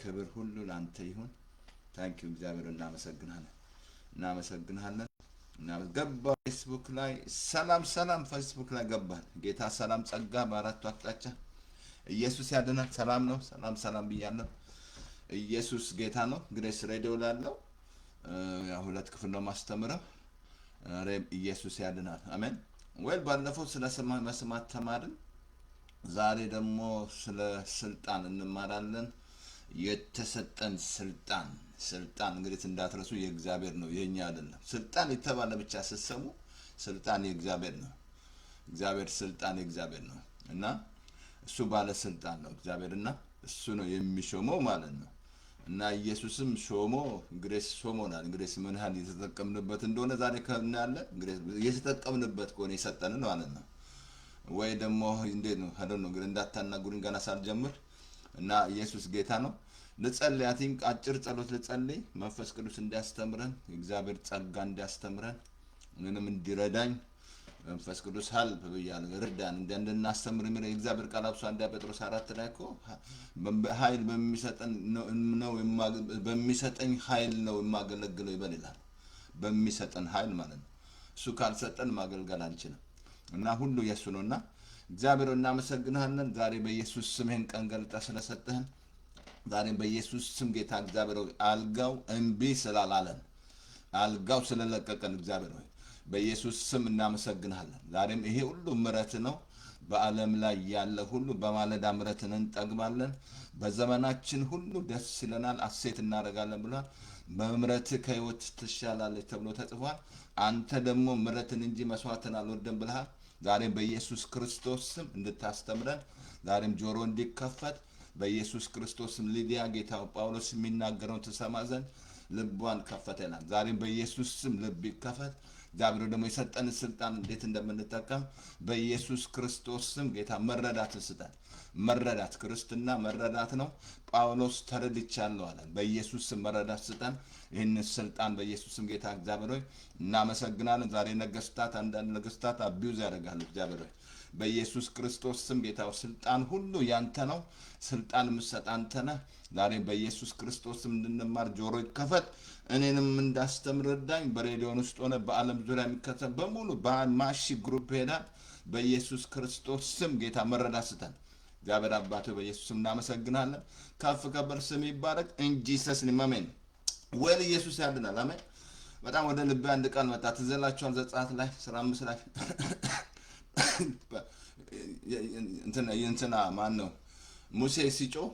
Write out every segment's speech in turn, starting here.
ክብር ሁሉ ላንተ ይሁን። ታንኪዩ እግዚአብሔር እናመሰግናለን። ገባ ፌስቡክ ላይ ሰላም ፌስቡክ ላይ ገባን። ጌታ ሰላም ጸጋ በአራቱ አቅጣጫ ኢየሱስ ያድናል። ሰላም ነው። ሰላም ብያለሁ። ኢየሱስ ጌታ ነው። ግሬስ ሬዲዮ ላለው ሁለት ክፍል ነው ማስተምረው። ኢየሱስ ያድናል። አሜን። ባለፈው ስለ መስማት ተማርን። ዛሬ ደግሞ ስለ ስልጣን እንማራለን። የተሰጠን ስልጣን እንግዲህ እንዳትረሱ የእግዚአብሔር ነው፣ የኛ አይደለም። ስልጣን የተባለ ብቻ ስትሰሙ ስልጣን የእግዚአብሔር ነው። እግዚአብሔር ስልጣን የእግዚአብሔር ነው እና እሱ ባለ ስልጣን ነው እግዚአብሔርና እሱ ነው የሚሾመው ማለት ነው። እና ኢየሱስም ሾሞ ግሬስ ሾሞናል። ግሬስ ምን ያህል የተጠቀምንበት እንደሆነ ዛሬ ከእናያለን። ግሬስ የተጠቀምንበት ከሆነ የሰጠን ማለት ነው። ወይ ደግሞ እንዴት ነው አይደል ነው። ግን እንዳታናጉሩኝ ገና ሳልጀምር እና ኢየሱስ ጌታ ነው። ልጸልይ አጭር ጸሎት ልጸልይ። መንፈስ ቅዱስ እንዲያስተምረን እግዚአብሔር ጸጋ እንዲያስተምረን ምንም እንዲረዳኝ መንፈስ ቅዱስ ሀልፕ ብያለሁ። እርዳን እንድናስተምር የሚለው የእግዚአብሔር ቃል አብሶ አንደኛ ጴጥሮስ 4 ላይ እኮ ኃይል በሚሰጠኝ ኃይል ነው የማገለግለው ይበላል። በሚሰጠን ኃይል ማለት ነው። እሱ ካልሰጠን ማገልገል አንችልም። እና ሁሉ የሱ ነውና እግዚአብሔር እናመሰግናለን። ዛሬ በኢየሱስ ስም ይህን ቀን ገልጠህ ስለሰጠህን ዛሬ በኢየሱስ ስም ጌታ እግዚአብሔር አልጋው እምቢ ስላላለን አልጋው ስለለቀቀን እግዚአብሔር ሆይ በኢየሱስ ስም እናመሰግናለን። ዛሬም ይሄ ሁሉ ምሕረት ነው። በዓለም ላይ ያለ ሁሉ በማለዳ ምሕረትን እንጠግባለን። በዘመናችን ሁሉ ደስ ይለናል፣ ሐሴት እናደርጋለን ብሏል። በምሕረት ከሕይወት ትሻላለች ተብሎ ተጽፏል። አንተ ደግሞ ምሕረትን እንጂ መስዋዕትን አልወደም ብለሃል። ዛሬም በኢየሱስ ክርስቶስ ስም እንድታስተምረን ዛሬም ጆሮ እንዲከፈት በኢየሱስ ክርስቶስ ስም ሊዲያ ጌታው ጳውሎስ የሚናገረውን ትሰማ ዘንድ ልቧን ከፈተናል። ዛሬም በኢየሱስ ስም ልብ ይከፈት። እግዚአብሔር ደግሞ የሰጠን ስልጣን እንዴት እንደምንጠቀም በኢየሱስ ክርስቶስ ስም ጌታ መረዳትን ስጠን። መረዳት ክርስትና መረዳት ነው። ጳውሎስ ተረድቻለሁ አለ። በኢየሱስ ስም መረዳት ስጠን። ይህን ስልጣን በኢየሱስ ስም ጌታ እግዚአብሔር ሆይ እናመሰግናለን። ዛሬ ነገስታት አንዳንድ ነገስታት አቢዩዝ ያደርጋሉ። እግዚአብሔር ሆይ በኢየሱስ ክርስቶስ ስም ጌታው ስልጣን ሁሉ ያንተ ነው። ስልጣን የምትሰጥ አንተ ነህ። ዛሬ በኢየሱስ ክርስቶስ ስም እንድንማር ጆሮ ይከፈት። እኔንም እንዳስተምር እርዳኝ። በሬዲዮን ውስጥ ሆነ በዓለም ዙሪያ የሚከተል በሙሉ በማሺ ግሩፕ ሄዳል። በኢየሱስ ክርስቶስ ስም ጌታ መረዳት ስጠን። እግዚአብሔር አባቶ በኢየሱስ ስም እናመሰግናለን። ከፍ ከበር ስም ይባረክ። እንጂሰስ ኔም አሜን። ኢየሱስ ያድናል። አሜን። በጣም ወደ ልቤ አንድ ቃል መጣ። ትዘላችኋል። ዘጸአት ላይ 15 ላይ እንትና ማን ነው ሙሴ ሲጮህ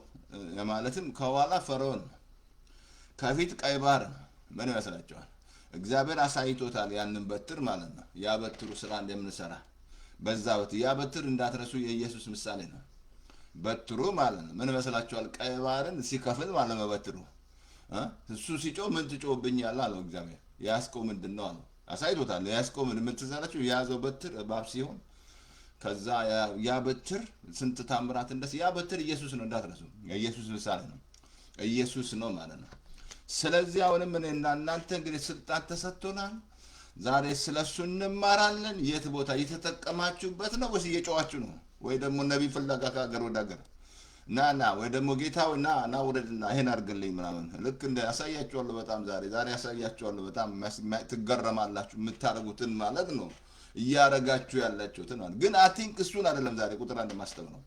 ማለትም ከኋላ ፈርዖን ከፊት ቀይ ባህር ምን ይመስላችኋል? እግዚአብሔር አሳይቶታል ያንን በትር ማለት ነው። ያ በትሩ ስራ እንደምንሰራ በዛ ያ በትር እንዳትረሱ የኢየሱስ ምሳሌ ነው። በትሩ ማለት ነው ምን ይመስላችኋል? ቀይ ባህርን ሲከፍል ማለት ነው በትሩ እሱ ሲጮህ ምን ትጮህብኛለህ አለው እግዚአብሔር። ያስቆም ምንድነው አለው። አሳይቶታል። ያስቆም ምን ትዛላችሁ? የያዘው በትር እባብ ሲሆን ከዛ ያ በትር ስንት ታምራት እንደስ ያ በትር ኢየሱስ ነው እንዳትረሱ። የኢየሱስ ምሳሌ ነው። ኢየሱስ ነው ማለት ነው። ስለዚህ አሁንም እኔና እናንተ እንግዲህ ስልጣን ተሰጥቶናል። ዛሬ ስለሱ እንማራለን። የት ቦታ እየተጠቀማችሁበት ነው ወይስ እየጮኻችሁ ነው? ወይ ደግሞ ነቢይ ፍለጋ ከሀገር ወደ ሀገር ና ወይ ደግሞ ጌታው ና ውረድና ይሄን አድርግልኝ ምናምን ልክ እንደ ያሳያችኋለሁ። በጣም ዛሬ ያሳያችኋለሁ። በጣም ትገረማላችሁ የምታደርጉትን ማለት ነው እያረጋችሁ ያላችሁትን ማለት ግን አይ ቲንክ እሱን አይደለም ዛሬ ቁጥር አንድ ማስተምረው።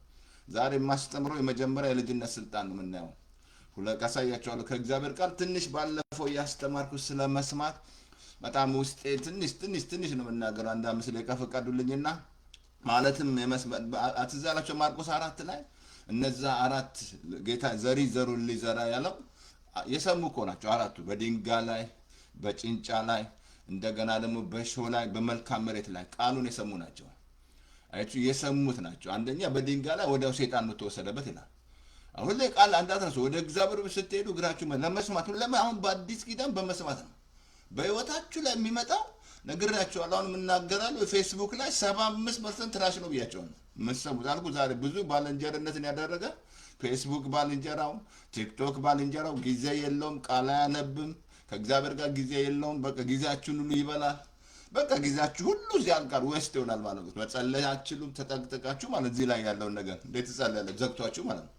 ዛሬ ማስተምረው የመጀመሪያ የልጅነት ስልጣን ነው የምናየው። ሁለት ያሳያችኋለሁ ከእግዚአብሔር ቃል ትንሽ ባለፈው ያስተማርኩ ስለመስማት በጣም ውስጤ ትንሽ ነው የምናገረው። አንድ 5 ደቂቃ ፈቀዱልኝና ማለትም አትዛላችሁ ማርቆስ 4 ላይ እነዛ 4 ጌታ ዘሩን ሊዘራ ያለው የሰሙ እኮ ናቸው። 4ቱ በድንጋይ ላይ በጭንጫ ላይ እንደገና ደግሞ በእሾህ ላይ በመልካም መሬት ላይ ቃሉን የሰሙ ናቸው። አይቱ የሰሙት ናቸው። አንደኛ በድንጋይ ላይ ወዲያው ሰይጣን ነው ተወሰደበት ይላል። አሁን ላይ ቃል እንዳትረሱ። ወደ እግዚአብሔር ስትሄዱ እግራችሁ ለመስማት አሁን በአዲስ ኪዳን በመስማት ነው በህይወታችሁ ላይ የሚመጣው ነግራችኋለሁ። አሁን የምናገራለሁ ፌስቡክ ላይ 75% ትራሽ ነው ብያቸው ነው የምትሰሙት አልኩ። ዛሬ ብዙ ባልንጀርነትን ያደረገ ፌስቡክ ባልንጀራው፣ ቲክቶክ ባልንጀራው ጊዜ የለውም፣ ቃል አያነብም፣ ከእግዚአብሔር ጋር ጊዜ የለውም። በቃ ጊዜያችሁን ሁሉ ይበላል። በቃ ጊዜያችሁ ሁሉ እዚህ አልቃር ዌስት ይሆናል ማለት ነው። መጸለይ አትችሉም። ተጠቅጥቃችሁ ማለት እዚህ ላይ ያለውን ነገር እንዴት ትጸልያለህ? ዘግቷችሁ ማለት ነው።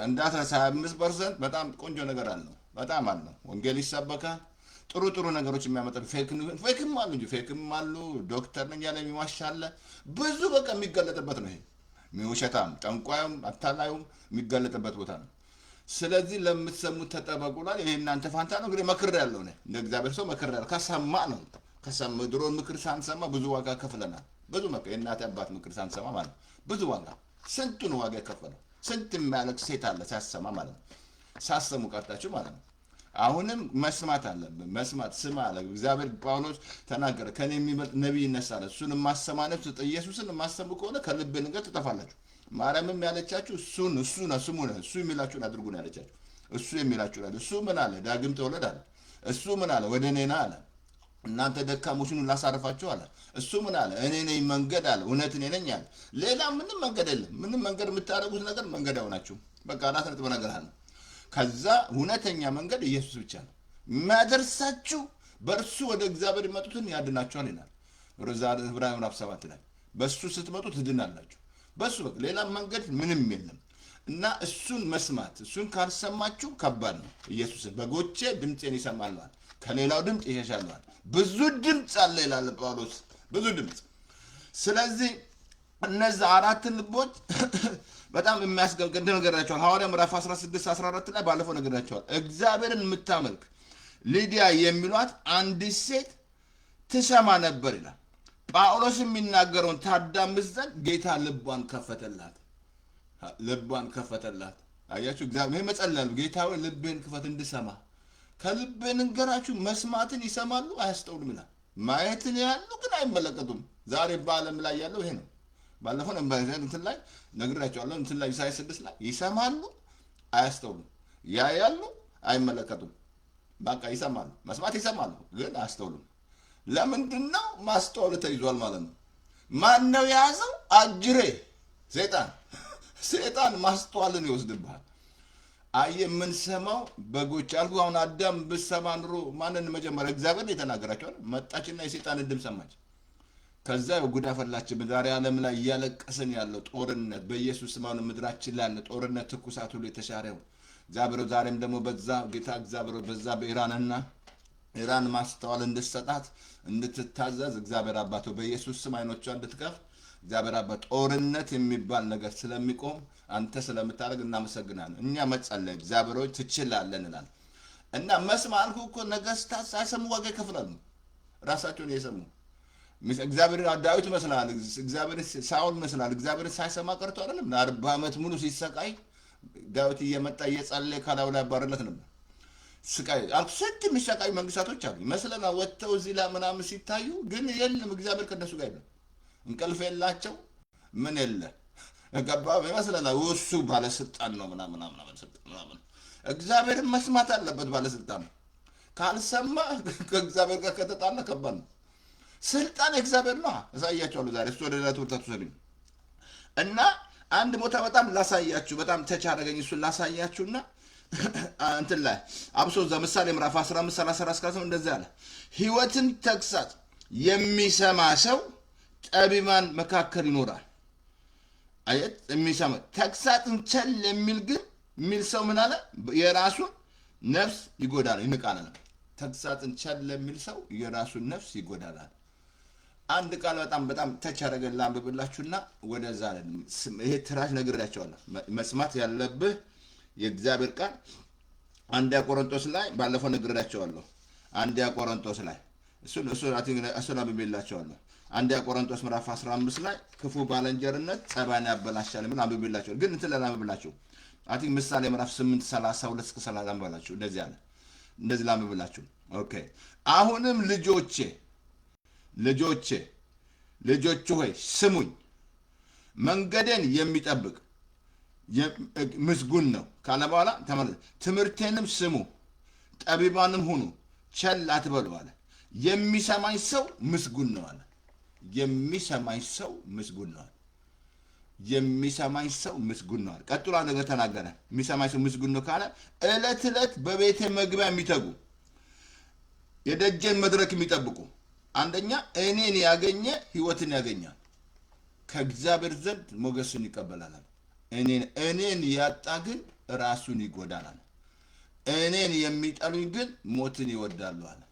እንዳትረሳ 25% በጣም ቆንጆ ነገር አለው። በጣም አለው። ወንጌል ይሰበካል። ጥሩ ጥሩ ነገሮች የሚያመጣ ፌክም አሉ እንጂ ፌክም አሉ። ዶክተር ነኝ ያለ የሚዋሻለ ብዙ በቃ የሚገለጥበት ነው። ይሄ ውሸታም ጠንቋዩም አታላዩም የሚገለጥበት ቦታ ነው። ስለዚህ ለምትሰሙት ተጠበቁላል። ይሄ እናንተ ፋንታ ነው። እንግዲህ መክር ያለው ነው እንደ እግዚአብሔር ሰው መክር ያለው ከሰማ ነው። ከሰማ ድሮን ምክር ሳንሰማ ብዙ ዋጋ ከፍለናል። ብዙ የእናት አባት ምክር ሳንሰማ ማለት ነው። ብዙ ዋጋ ስንቱን ዋጋ የከፈለው ስንት የሚያለቅ ሴት አለ ሳሰማ ማለት ነው። ሳሰሙ ቀርታችሁ ማለት ነው። አሁንም መስማት አለብን። መስማት ስማ አለ እግዚአብሔር። ጳውሎስ ተናገረ ከኔ የሚበልጥ ነቢይ ይነሳል፣ እሱን የማሰማ ነፍስ ኢየሱስን የማሰሙ ከሆነ ከልብ ንገር ትጠፋላችሁ። ማርያምም ያለቻችሁ እሱ ነው ስሙ ነው እሱ የሚላችሁን አድርጉ ነው ያለቻችሁ። እሱ የሚላችሁን አለ። እሱ ምን አለ? ዳግም ተወለድ አለ። እሱ ምን አለ? ወደ እኔ ና አለ። እናንተ ደካሞችን ላሳርፋችሁ አለ። እሱ ምን አለ? እኔ ነኝ መንገድ አለ፣ እውነት እኔ ነኝ አለ። ሌላ ምንም መንገድ የለም። ምንም መንገድ የምታደርጉት ነገር መንገድ አይሆናችሁም። በቃ 4 ነጥብ ነገር አለ። ከዛ እውነተኛ መንገድ ኢየሱስ ብቻ ነው የሚያደርሳችሁ። በእርሱ ወደ እግዚአብሔር ይመጡትን ያድናችኋል ይላል ዕብራውያን ምዕራፍ 7 ላይ። በእሱ ስትመጡ ትድናላችሁ። በእሱ በቃ ሌላ መንገድ ምንም የለም። እና እሱን መስማት እሱን ካልሰማችሁ ከባድ ነው። ኢየሱስን በጎቼ ድምፄን ይሰማሉ፣ ከሌላው ድምፅ ይሸሻሉ። ብዙ ድምፅ አለ ይላል ጳውሎስ፣ ብዙ ድምፅ። ስለዚህ እነዚህ 4 ልቦች በጣም የሚያስገድድ ነገራቸዋል። ሐዋርያ ምዕራፍ 16-14 ላይ ባለፈው ነገራቸዋል። እግዚአብሔርን የምታመልክ ሊዲያ የሚሏት አንዲት ሴት ትሰማ ነበር ይላል። ጳውሎስ የሚናገረውን ታዳምጥ ዘንድ ጌታ ልቧን ከፈተላት። ልቧን ከፈተላት። አያችሁ፣ እግዚአብሔር መጸለሉ ጌታ ሆይ ልብህን ክፈት እንድሰማ። ከልብህ ንገራችሁ። መስማትን ይሰማሉ አያስተውሉም ይላል። ማየትን ያሉ ግን አይመለከቱም። ዛሬ በዓለም ላይ ያለው ይሄ ነው። ባለፈው እንትን ላይ ነግራቸዋለሁ። እንትን ላይ ኢሳይያስ 6 ላይ ይሰማሉ አያስተውሉም፣ ያያሉ አይመለከቱም። በቃ ይሰማሉ፣ መስማት ይሰማሉ ግን አያስተውሉም። ለምንድን ነው? ማስተዋል ተይዟል ማለት ነው። ማን ነው የያዘው? አጅሬ ሰይጣን። ሰይጣን ማስተዋልን ይወስድብሃል። አየ የምንሰማው በጎች አልኩ። አሁን አዳም ብሰማ ኑሮ ማንን መጀመሪያ እግዚአብሔር የተናገራቸው መጣችና የሰይጣንን ድምፅ ሰማች። ከዛ ጉዳ ፈላችን። ዛሬ ዓለም ላይ እያለቀስን ያለው ጦርነት በኢየሱስ ስም ምድራችን ላይ ያለ ጦርነት ትኩሳት ሁሉ የተሻረው እግዚአብሔር ዛሬም ደግሞ በዛ ጌታ እግዚአብሔር በዛ በኢራንና ኢራን ማስተዋል እንድትሰጣት እንድትታዘዝ እግዚአብሔር አባቶ በኢየሱስ ስም አይኖቿ እንድትከፍት እግዚአብሔር አባት ጦርነት የሚባል ነገር ስለሚቆም አንተ ስለምታደርግ እናመሰግናለን። እኛ መጸለይ እግዚአብሔር ሆይ ትችላለን እንላለን። እና መስማ አልኩ እኮ ነገስታት ሳይሰሙ ዋጋ ይከፍላሉ። ራሳቸውን የሰሙ እግዚአብሔር ዳዊት መስላል፣ እግዚአብሔር ሳውል መስላል። እግዚአብሔር ሳይሰማ ቀርቶ አይደለም 40 ዓመት ሙሉ ሲሰቃይ ዳዊት እየመጣ እየጸለየ ካላው ላይ ባረለት ነበር። ስቃይ ስንት የሚሰቃዩ መንግስታቶች አሉ ይመስለና ወጥተው እዚህ ላይ ምናምን ሲታዩ ግን የለም እግዚአብሔር ከነሱ ጋር የለም። እንቅልፍ የላቸው ምን የለ ገባ ይመስለና እሱ ባለስልጣን ነው ምናምን ምናምን። እግዚአብሔርን መስማት አለበት ባለስልጣን። ካልሰማ ከእግዚአብሔር ጋር ከተጣላ ከባድ ነው። ስልጣን እግዚአብሔር ነው። አሳያችኋለሁ ዛሬ እሱ ወደ ትምህርታቱ ሰብኝ እና አንድ ቦታ በጣም ላሳያችሁ፣ በጣም ተቻረገኝ። እሱን ላሳያችሁና እንትን ላይ አብሶ እዛ ምሳሌ ምዕራፍ 15:34 እንደዚህ አለ። ሕይወትን ተግሳጽ የሚሰማ ሰው ጠቢባን መካከል ይኖራል። አየት የሚሰማ ተግሳጽን ቸል የሚል ግን የሚል ሰው ምን አለ? የራሱን ነፍስ ይጎዳል፣ ይንቃል። ተግሳጽን ቸል የሚል ሰው የራሱን ነፍስ ይጎዳል። አንድ ቃል በጣም ተቻረገን ላንብብላችሁና ወደዛ ይሄ ትራሽ ነግሬያቸዋለሁ። መስማት ያለብህ የእግዚአብሔር ቃል አንደኛ ቆሮንቶስ ላይ ባለፈው ነግሬያቸዋለሁ። አንደኛ ቆሮንቶስ ላይ እሱን አንብቤላቸዋለሁ። አንደኛ ቆሮንቶስ ምዕራፍ 15 ላይ ክፉ ባልንጀርነት ጸባይን ያበላሻል ምን አንብቤላቸዋለሁ። ግን እንትን ላንብብላችሁ ምሳሌ ምዕራፍ 8:32-30 አንብቤላችሁ እንደዚህ አለ። እንደዚህ ላንብብላችሁ። ኦኬ አሁንም ልጆች ሆይ ስሙኝ፣ መንገዴን የሚጠብቅ ምስጉን ነው ካለ በኋላ ተመለስ። ትምህርቴንም ስሙ፣ ጠቢባንም ሁኑ፣ ቸል አትበሉ አለ። የሚሰማኝ ሰው ምስጉን ነው አለ። የሚሰማኝ ሰው ምስጉን ነው። የሚሰማኝ ሰው ምስጉን ነው አለ። ቀጥሎ ነገር ተናገረ። የሚሰማኝ ሰው ምስጉን ነው ካለ ዕለት ዕለት በቤቴ መግቢያ የሚተጉ የደጀን መድረክ የሚጠብቁ አንደኛ እኔን ያገኘ ሕይወትን ያገኛል፣ ከእግዚአብሔር ዘንድ ሞገስን ይቀበላል። እኔን ያጣ ግን ራሱን ይጎዳል አለ። እኔን የሚጠሉኝ ግን ሞትን ይወዳሉ አለ።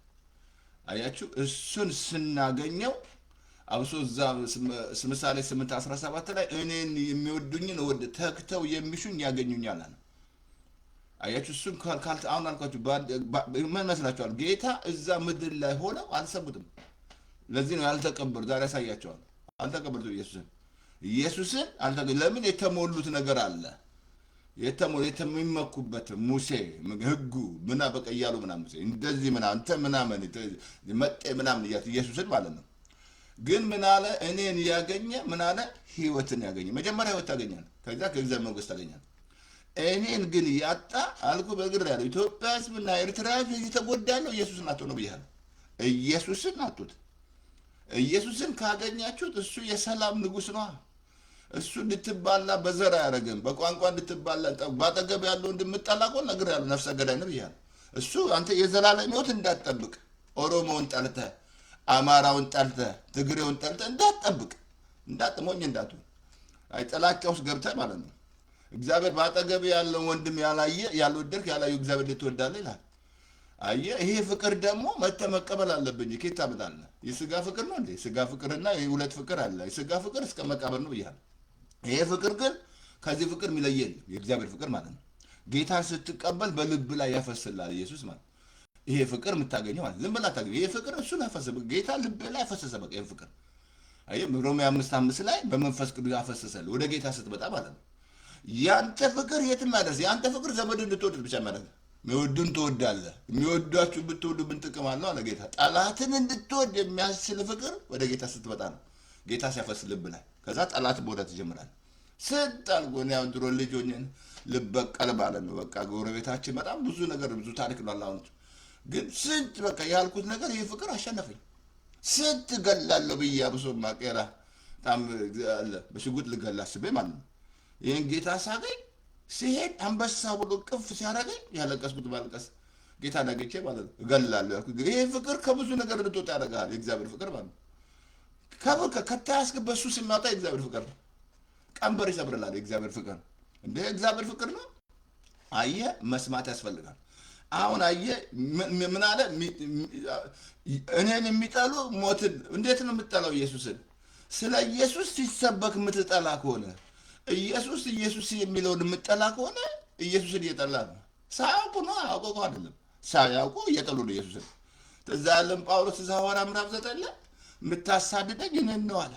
አያችሁ፣ እሱን ስናገኘው አብሶ እዛ ምሳሌ 8:17 ላይ እኔን የሚወዱኝን ተግተው የሚሹኝ ያገኙኛል አለ። አያችሁ፣ እሱን አሁን አልኳችሁ። ምን መስላችኋል? ጌታ እዛ ምድር ላይ ሆነው አልሰሙትም። ለዚህ ነው ያልተቀበሉ። ዛሬ ያሳያቸዋል። አልተቀበሉት ኢየሱስን ለምን? የተሞሉት ነገር አለ። የሚመኩበት ሙሴ ህጉ ምና በቃ እያሉ ምናምን እንደዚህ ምና አንተ ምናምን መጤ ምናምን እያሉ ኢየሱስን ማለት ነው። ግን ምን አለ? እኔን ያገኘ ምን አለ? ህይወትን ያገኘ። መጀመሪያ ህይወት ታገኛል፣ ከዛ ከእግዚአብሔር መንግስት ታገኛል። እኔን ግን ያጣ አልኩ በግር ያለው ኢትዮጵያ ህዝብና ኤርትራ ህዝብ እየተጎዳ ያለው ኢየሱስን አጥቶ ነው ብያለሁ። ኢየሱስን አጡት። ኢየሱስን ካገኛችሁት እሱ የሰላም ንጉስ ነው። እሱ እንድትባላ በዘር አያደርግም። በቋንቋ እንድትባላ ባጠገብ ያለው እንድምጠላ እኮ ነገር ያለው ነፍሰ ገዳይ ነው ብያለሁ። እሱ አንተ የዘላለም ህይወት እንዳትጠብቅ፣ ኦሮሞውን ጠልተህ፣ አማራውን ጠልተህ፣ ትግሬውን ጠልተህ እንዳትጠብቅ፣ እንዳትሞኝ እንዳትሆን፣ አይ ጥላቻ ውስጥ ገብተህ ማለት ነው። እግዚአብሔር ባጠገብ ያለው ወንድም ያልወደድክ ያላዩ እግዚአብሔር ልትወዳለህ ይላል። አየህ፣ ይሄ ፍቅር ደግሞ መቀበል አለብኝ። ኬት ታመጣለህ? የስጋ ፍቅር ነው እንዴ? ስጋ ፍቅርና የሁለት ፍቅር አለ። የስጋ ፍቅር እስከ መቃብር ነው ብያለሁ። ይሄ ፍቅር ግን ከዚህ ፍቅር የሚለየን የእግዚአብሔር ፍቅር ማለት ነው። ጌታን ስትቀበል በልብ ላይ ያፈስላል ኢየሱስ ማለት። ይሄ ፍቅር የምታገኘው ማለት ዝም ብላ ታገኘው። ይሄ ፍቅር እሱን ያፈሰሰ ጌታ ልብ ላይ ያፈሰሰ። በቃ ይሄ ፍቅር አየህ፣ ሮሜ 5:5 ላይ በመንፈስ ቅዱስ ያፈሰሰል ወደ ጌታ ስትመጣ ማለት ነው። ያንተ ፍቅር የትም ያደርስ። ያንተ ፍቅር ዘመድ እንድትወድ ብቻ ማለት ነው። የሚወዱን ትወዳለህ። የሚወዷችሁ ብትወዱ ምን ጥቅም አለው አለ ጌታ። ጠላትን እንድትወድ የሚያስችል ፍቅር ወደ ጌታ ስትመጣ ነው። ጌታ ሲያፈስ ልብ ላይ፣ ከዛ ጠላት መውደድ ትጀምራለህ። ስጣል ጎን ያው ድሮ ልጅ ሆኜ ልበቀል ማለት ነው። በቃ ጎረቤታችን በጣም ብዙ ነገር ብዙ ታሪክ ነው አሁን። ግን ስንት በቃ ያልኩት ነገር ይሄ ፍቅር አሸነፈኝ። ስንት ገላለሁ ብዬ አብሶ ማቀራ በጣም በሽጉጥ ልገላ አስቤ ማለት ነው። ይህን ጌታ ሳገኝ ሲሄድ አንበሳ ብሎ ቅፍ ሲያደርገኝ ያለቀስኩት ባልቀስ ጌታ አግኝቼ ማለት ነው እገላለሁ ያልኩት። ይሄ ፍቅር ከብዙ ነገር እንድትወጣ ያደርጋል። የእግዚአብሔር ፍቅር ማለት ነው። ከታያስክ በሱ ሲማጣ የእግዚአብሔር ፍቅር ነው። ቀንበር ይሰብርላል። የእግዚአብሔር ፍቅር እንደ እግዚአብሔር ፍቅር ነው። አየህ፣ መስማት ያስፈልጋል። አሁን አየህ ምን አለ? እኔን የሚጠሉ ሞትን። እንዴት ነው የምትጠላው ኢየሱስን? ስለ ኢየሱስ ሲሰበክ የምትጠላ ከሆነ ኢየሱስ የሚለውን የምጠላ ከሆነ ኢየሱስን እየጠላ ነው። ሳያውቁ ነው፣ አውቀው አይደለም። ሳያውቁ እየጠሉ ነው ኢየሱስን። እዛ ያለን ጳውሎስ እዛ ሐዋርያት ምዕራፍ 9 ላይ የምታሳድደኝ እኔን ነው አለ።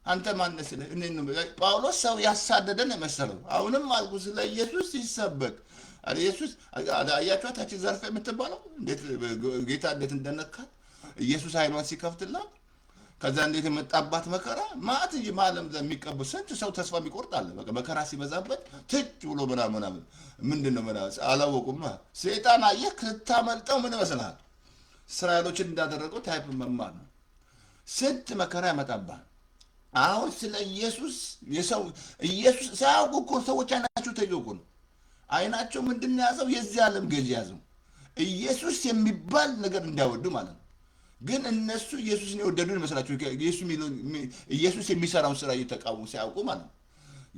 አንተ ማነህ ስለ እኔን ነው? ጳውሎስ ሰው ያሳደደን የመሰለው። አሁንም አልኩ ስለ ኢየሱስ ሲሰበክ ኢየሱስ አያችኋት ታች ዘርፍ የምትባለው እንዴት ጌታ እንዴት እንደነካት ኢየሱስ አይኗን ሲከፍትላት ከዛ እንዴት የመጣባት መከራ ማት ማለም ለሚቀበል ስንት ሰው ተስፋ የሚቆርጥ አለ። በቃ መከራ ሲበዛበት ትጭ ብሎ ምናምን ምንድነው ምናምን አላወቁም። ሰይጣን አየህ ክታመልጠው ምን ይመስልሃል? እስራኤሎችን እንዳደረገው ታይፕ መማር ነው። ስንት መከራ ያመጣባል። አሁን ስለ ኢየሱስ ኢየሱስ ሳያውቁ እኮ ሰዎች አይናቸው ተይዞ እኮ ነው። አይናቸው ምንድን ያዘው? የዚህ ዓለም ገዢ ያዘው። ኢየሱስ የሚባል ነገር እንዳይወዱ ማለት ነው። ግን እነሱ ኢየሱስን የወደዱ ይመስላቸው። ኢየሱስ የሚሰራውን ስራ እየተቃወሙ ሲያውቁ ማለት ነው።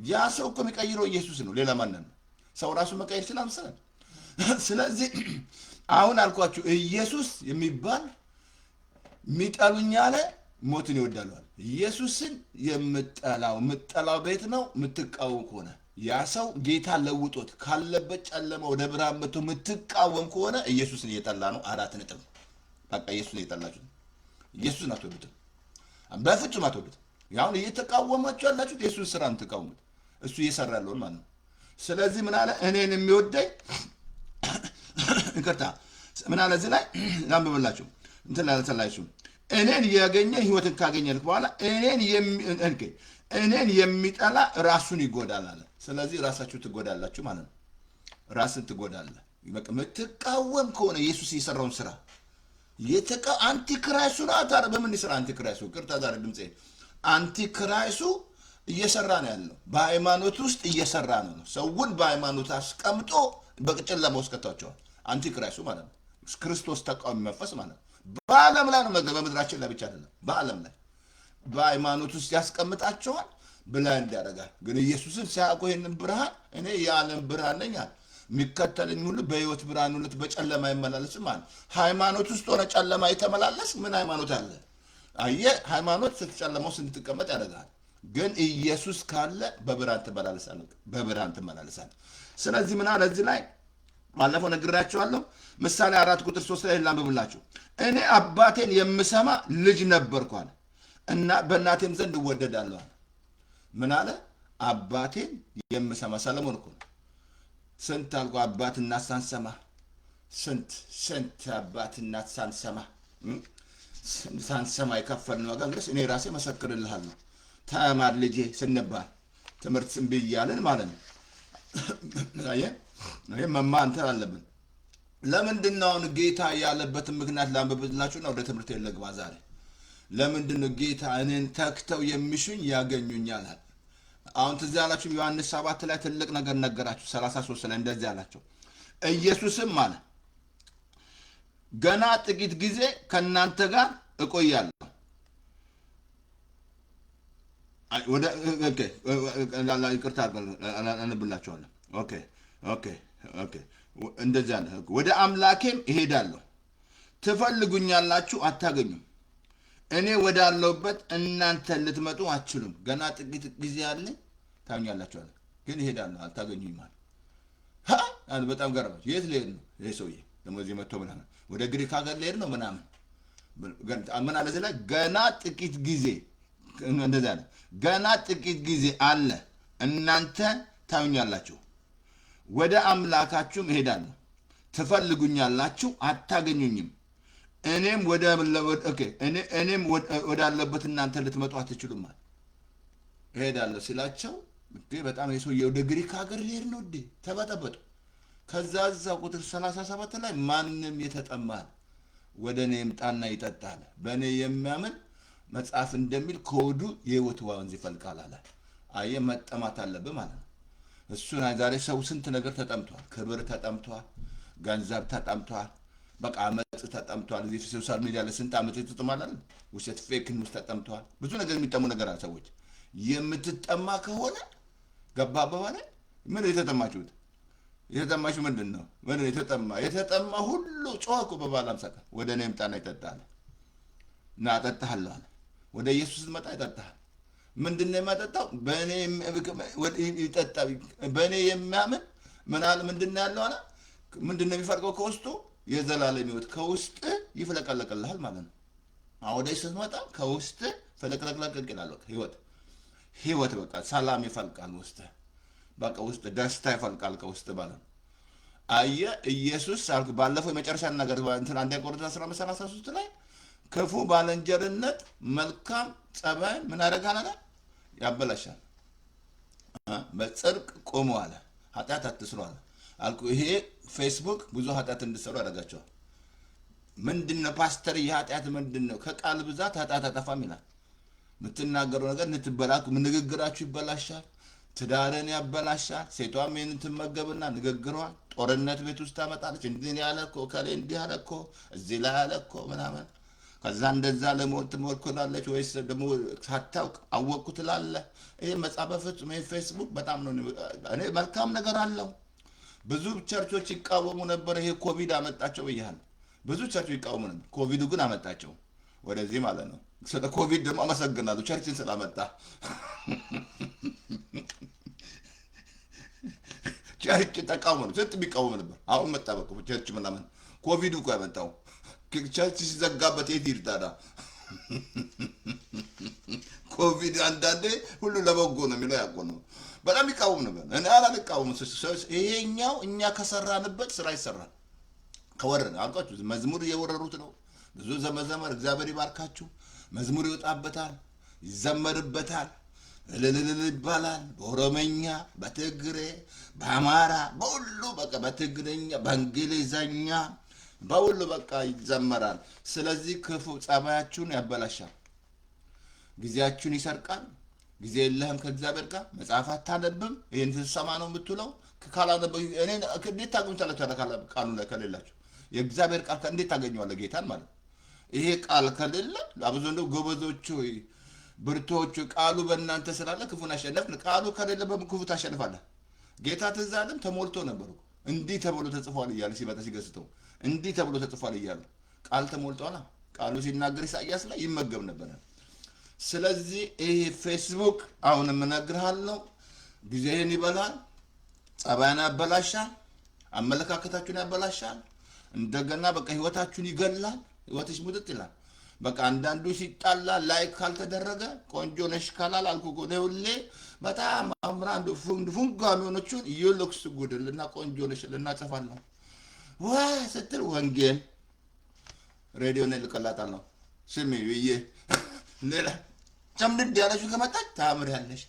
ያ ሰው እኮ የሚቀይረው ኢየሱስ ነው። ሌላ ማንን ነው? ሰው ራሱ መቀየር ይችላል መሰለህ። ስለዚህ አሁን አልኳችሁ ኢየሱስ የሚባል የሚጠሉኝ አለ ሞትን ይወዳሉ። ኢየሱስን የምጠላው ቤት ነው የምትቃወም ከሆነ ያ ሰው ጌታ ለውጦት ካለበት ጨለማ ወደ ብርሃን መጥቶ የምትቃወም ከሆነ ኢየሱስን እየጠላ ነው። 4 ነጥብ። በቃ ኢየሱስን እየጠላችሁ ኢየሱስን አትወዱትም፣ በፍጹም አትወዱትም። ያሁን እየተቃወማችሁ ያላችሁት ኢየሱስ ስራ የምትቃወሙት እሱ እየሰራ ያለውን ማለት ነው። ስለዚህ ምን አለ? እኔን የሚወደኝ እንከታ ምን አለ እዚህ ላይ ላንብብላችሁ እንትን ላልተላችሁ እኔን ያገኘ ህይወትን ካገኘልክ በኋላ እኔን የሚጠላ ራሱን ይጎዳል አለ። ስለዚህ ራሳችሁ ትጎዳላችሁ ማለት ነው። ራስን ትጎዳለህ። በቃ የምትቃወም ከሆነ ኢየሱስ የሰራውን ስራ አንቲክራይሱ ነው። ታዲያ በምን ይሰራ አንቲክራይሱ? ቅርታ ዛሬ ድምጼ አንቲክራይሱ እየሰራ ነው ያለው። በሃይማኖት ውስጥ እየሰራ ነው። ሰውን በሃይማኖት አስቀምጦ በጨለማ ውስጥ ከተዋቸዋል። አንቲክራይሱ ማለት ነው ክርስቶስ ተቃዋሚ መንፈስ ማለት ነው። በዓለም ላይ ነው፣ በምድራችን ላይ ብቻ አይደለም። በዓለም ላይ በሃይማኖት ውስጥ ያስቀምጣቸዋል። ብላይንድ ያደርጋል። ግን ኢየሱስን ሲያውቁ ይህንን ብርሃን እኔ የዓለም ብርሃን ነኝ አለ። የሚከተለኝ ሁሉ በሕይወት ብርሃን ሁለት በጨለማ አይመላለስም አለ። ሃይማኖት ውስጥ ሆነ ጨለማ የተመላለስ ምን ሃይማኖት አለ? አየህ፣ ሃይማኖት ስትጨለማው ስንትቀመጥ ያደርጋል። ግን ኢየሱስ ካለ በብርሃን ትመላለሳለህ፣ በብርሃን ትመላለሳለህ። ስለዚህ ምን አለ እዚህ ላይ ባለፈው ነግራችኋለሁ። ምሳሌ 4:3 ላይ ላንብብላችሁ። እኔ አባቴን የምሰማ ልጅ ነበርኩ አለ እና በእናቴም ዘንድ እወደዳለሁ አለ። ምን አለ? አባቴን የምሰማ። ሰለሞን እኮ ነው። ስንት አልኩ አባት እናት ሳንሰማ፣ ስንት አባት እናት ሳንሰማ የከፈልነው ዋጋ እንግዲህ እኔ ራሴ መሰክርልሃለሁ። ተማር ልጄ ስንባል ትምህርት እምቢ እያልን ማለት ነው። ይህ መማር እንትን አለብን። ለምንድን ነው አሁን ጌታ ያለበትን ምክንያት ላንብብላችሁና ወደ ትምህርት ልግባ ዛሬ። ለምንድን ነው ጌታ እኔን ተክተው የሚሹኝ ያገኙኛል? አሁን ትዝ ያላችሁ ዮሐንስ 7 ላይ ትልቅ ነገር ነገራችሁ። 33 ላይ እንደዚህ አላቸው። ኢየሱስም አለ ገና ጥቂት ጊዜ ከእናንተ ጋር እቆያለሁ። ይቅርታ አንብላችኋለሁ። እንደዚህ አለ። ወደ አምላኬም እሄዳለሁ፣ ትፈልጉኛላችሁ፣ አታገኙም። እኔ ወዳለሁበት እናንተ ልትመጡ አትችሉም። ገና ጥቂት ጊዜ አለ፣ ታገኛላችሁ አለ። ግን እሄዳለሁ፣ አልታገኙኝም አለ። በጣም ገረማችሁ። የት ልሄድ ነው? ይሄ ሰውዬ ደግሞ እዚህ መጥቶ ምናምን ወደ ግሪክ ሀገር ልሄድ ነው ምናምን ምን አለ እዚህ ላይ? ገና ጥቂት ጊዜ እንደዚህ አለ። ገና ጥቂት ጊዜ አለ፣ እናንተ ታዩኛላችሁ፣ ወደ አምላካችሁም እሄዳለሁ፣ ትፈልጉኛላችሁ፣ አታገኙኝም። እኔም ወዳለበት እናንተ ልትመጡ አትችሉም አለ። እሄዳለሁ ሲላቸው በጣም የሰውዬ ወደ ግሪክ ሀገር ሊሄድ ነው እንዴ? ተበጠበጡ። ከዛ እዛ ቁጥር 37 ላይ ማንም የተጠማል ወደ እኔ ይምጣና ይጠጣል፣ በእኔ የሚያምን መጽሐፍ እንደሚል ከሆዱ የሕይወት ውሃ ወንዝ ይፈልቃል አለ። አየህ፣ መጠማት አለብህ ማለት ነው። እሱን ዛሬ ሰው ስንት ነገር ተጠምቷል። ክብር ተጠምቷል፣ ገንዘብ ተጠምቷል፣ በቃ አመፅ ተጠምቷል። እዚህ ሶሻል ሚዲያ ላይ ስንት አመፅ ተጠማላል። ውሸት ፌክ ኒውስ ተጠምቷል። ብዙ ነገር የሚጠሙ ነገር አለ። ሰዎች የምትጠማ ከሆነ ገባ አባባላይ ምን የተጠማችሁት? የተጠማችሁ ምንድን ነው? ምን የተጠማ ሁሉ ጮኸ እኮ በበዓለ ሃምሳ ቀን ወደ እኔ ይምጣና ይጠጣል እና አጠጣሃለሁ አለ። ወደ ኢየሱስ ስትመጣ ይጠጣሃል። ምንድን ነው የማጠጣው? በእኔ የሚያምን ምናል ምንድን ነው ያለው አለ። ምንድን ነው የሚፈልቀው? ከውስጡ የዘላለም ሕይወት ከውስጥ ይፍለቀለቅልሃል ማለት ነው። አሁን ወደ ስትመጣ ከውስጥ ፈለቅለቅለቅ ይላል። ሕይወት በቃ ሰላም ይፈልቃል ውስጥ፣ በቃ ውስጥ ደስታ ይፈልቃል ከውስጥ ማለት ነው። አየህ፣ ኢየሱስ አልኩ ባለፈው የመጨረሻ ነገር እንትን አንደኛ ቆሮንቶስ 15:33 ላይ ክፉ ባልንጀርነት መልካም ጸባይን ምን ያደርጋል አለ? ያበላሻል። በጽድቅ ቁሙ አለ፣ ኃጢአት አትስሩ አለ። አልኩ ይሄ ፌስቡክ ብዙ ኃጢአት እንድሰሩ ያደርጋቸዋል። ምንድነው ፓስተር የኃጢአት ምንድነው? ከቃል ብዛት ኃጢአት አጠፋም ይላል። የምትናገረው ነገር ንግግራችሁ ይበላሻል፣ ትዳርን ያበላሻል። ሴቷም ይህንን ትመገብና ንግግሯል ጦርነት ቤት ውስጥ ታመጣለች። እንዲህ ያለ እኮ ከሌ እንዲህ ያለ እኮ እዚህ ላይ ያለ እኮ ምናምን፣ ከዛ እንደዛ ለሞት ትሞክራለች። ወይስ ደግሞ ሳታውቅ አወቅኩ ትላለህ። ይሄ መጽሐፈ ፍጹም ፌስቡክ በጣም ነው። እኔ መልካም ነገር አለው። ብዙ ቸርቾች ይቃወሙ ነበር። ይሄ ኮቪድ አመጣቸው ብያለሁ። ብዙ ቸርቾች ይቃወሙ ነበር። ኮቪዱ ግን አመጣቸው ወደዚህ ማለት ነው። ስለ ኮቪድ ደግሞ አመሰግናለሁ ቸርችን ስላመጣ። ቸርች ተቃውሞ ነው። ስንት የሚቃወም ነበር። አሁን መጣ በቃ ቸርች ምናምን። ኮቪዱ እኮ ያመጣው ቸርች ሲዘጋበት የት ይሄድ ታዲያ? ኮቪድ አንዳንዴ ሁሉ ለበጎ ነው የሚለው ያውቁ ነው። በጣም ይቃወም ነበር። እኔ አላልቃወም። ይሄኛው እኛ ከሰራንበት ስራ ይሰራል። ከወረደ አልኳችሁ መዝሙር እየወረሩት ነው። ብዙ ዘመር እግዚአብሔር ይባርካችሁ። መዝሙር ይወጣበታል፣ ይዘመርበታል፣ እልልልል ይባላል። በኦሮመኛ፣ በትግሬ፣ በአማራ፣ በሁሉ በቃ በትግረኛ፣ በእንግሊዘኛ በሁሉ በቃ ይዘመራል። ስለዚህ ክፉ ጸባያችሁን ያበላሻል፣ ጊዜያችሁን ይሰርቃል። ጊዜ የለህም ከእግዚአብሔር ጋር። መጽሐፍ አታነብም። ይህን ስትሰማ ነው የምትውለው። ካላነበ እንዴት ታገኙታላችሁ? ቃሉ ላይ ከሌላችሁ የእግዚአብሔር ቃል እንዴት ታገኘዋለህ? ጌታን ማለት ይሄ ቃል ከሌለ አብዙ እንደው ጎበዞች ሆይ ብርቶቹ ቃሉ በእናንተ ስላለ ክፉን አሸነፍን። ቃሉ ከሌለ በምን ክፉ ታሸንፋለህ? ጌታ ትዝ አለም ተሞልቶ ነበር እኮ። እንዲህ ተብሎ ተጽፏል እያለ ሲመጣ ሲገስጠው እንዲህ ተብሎ ተጽፏል እያለ ቃል ተሞልቷል። ቃሉ ሲናገር ኢሳይያስ ላይ ይመገብ ነበር። ስለዚህ ይሄ ፌስቡክ አሁን የምነግርሃለሁ ጊዜህን ይበላል፣ ጸባያን ያበላሻል፣ አመለካከታችሁን ያበላሻል። እንደገና በቃ ህይወታችሁን ይገላል። ህይወትሽ ሙጥጥ ይላል። በቃ አንዳንዱ ሲጣላ ላይክ ካልተደረገ ቆንጆ ነሽ ካላል አልኩ ጎኔ ሁሌ በጣም አምራንዱ ፉንጋ የሚሆነችን ዩሉክስ ጉድልና ቆንጆ ነሽ ልናጸፋለሁ ወይ ስትል ወንጌል ሬዲዮ ላይ ልቀላጣል ነው ስሚ ብዬ ሌላ ጨምድድ ያለሽው ከመጣች ታምር ያለሽ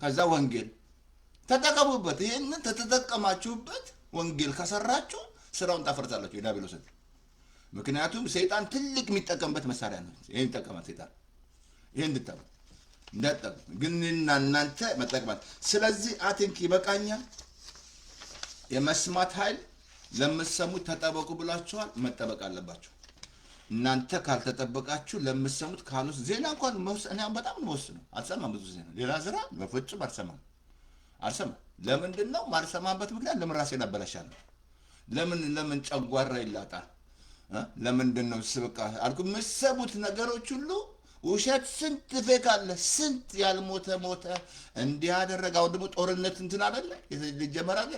ከዛ ወንጌል ተጠቀሙበት። ይህንን ተተጠቀማችሁበት ወንጌል ከሰራችሁ ስራውን ታፈርሳላችሁ የዲያብሎስን። ምክንያቱም ሰይጣን ትልቅ የሚጠቀምበት መሳሪያ ነው። ይሄን ይጠቀማል ሰይጣን። ይሄን እንደጠቀም ግን እናንተ መጠቀማት። ስለዚህ አቲንክ ይበቃኛል። የመስማት ኃይል ለምትሰሙት ተጠበቁ ብላችኋል። መጠበቅ አለባችሁ። እናንተ ካልተጠበቃችሁ ለምትሰሙት ካሉስ ዜና እንኳን እኔ በጣም ነው ነው አልሰማም። ብዙ ዜና ሌላ ዝራ በፍጹም አልሰማም። ለምንድን ነው ማልሰማበት ምክንያት? ለምን ራሴን አበላሻለሁ? ለምን ጨጓራ ይላጣል? ለምንድን ነው ስብቃ አልኩ። የምትሰሙት ነገሮች ሁሉ ውሸት ስንት ፌክ አለ። ስንት ያልሞተ ሞተ እንዲህ ያደረገ። አሁን ደግሞ ጦርነት እንትን አይደለ ይጀመራል።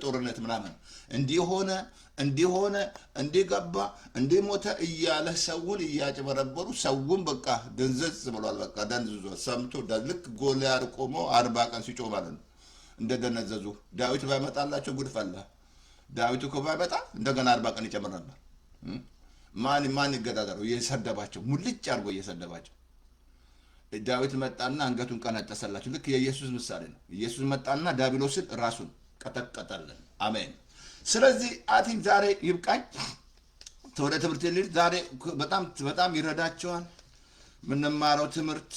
ጦርነት ምናምን እንዲሆነ እንዲገባ እንዲሞተ እያለ ሰውን እያጭበረበሩ ሰውን በቃ ደንዘዝ ብሏል። በቃ ደንዝዞ ሰምቶ ልክ ጎልያድ ቆሞ 40 ቀን ሲጮህ ማለት ነው እንደደነዘዙ። ዳዊት ባይመጣላቸው ጉድ ፈላ። ዳዊት እኮ ባይመጣ እንደገና 40 ቀን ይጨምር ነበር። ማን ይገዳደረው? እየሰደባቸው ሙልጭ አድርጎ እየሰደባቸው። ዳዊት መጣና አንገቱን ቀነጠሰላቸው። ልክ የኢየሱስ ምሳሌ ነው። ኢየሱስ መጣና ዲያብሎስን ራሱን ቀጠቀጠልን። አሜን። ስለዚህ አቲንክ ዛሬ ይብቃኝ። ወደ ትምህርት ልሂድ። ዛሬ በጣም ይረዳቸዋል የምንማረው ትምህርት።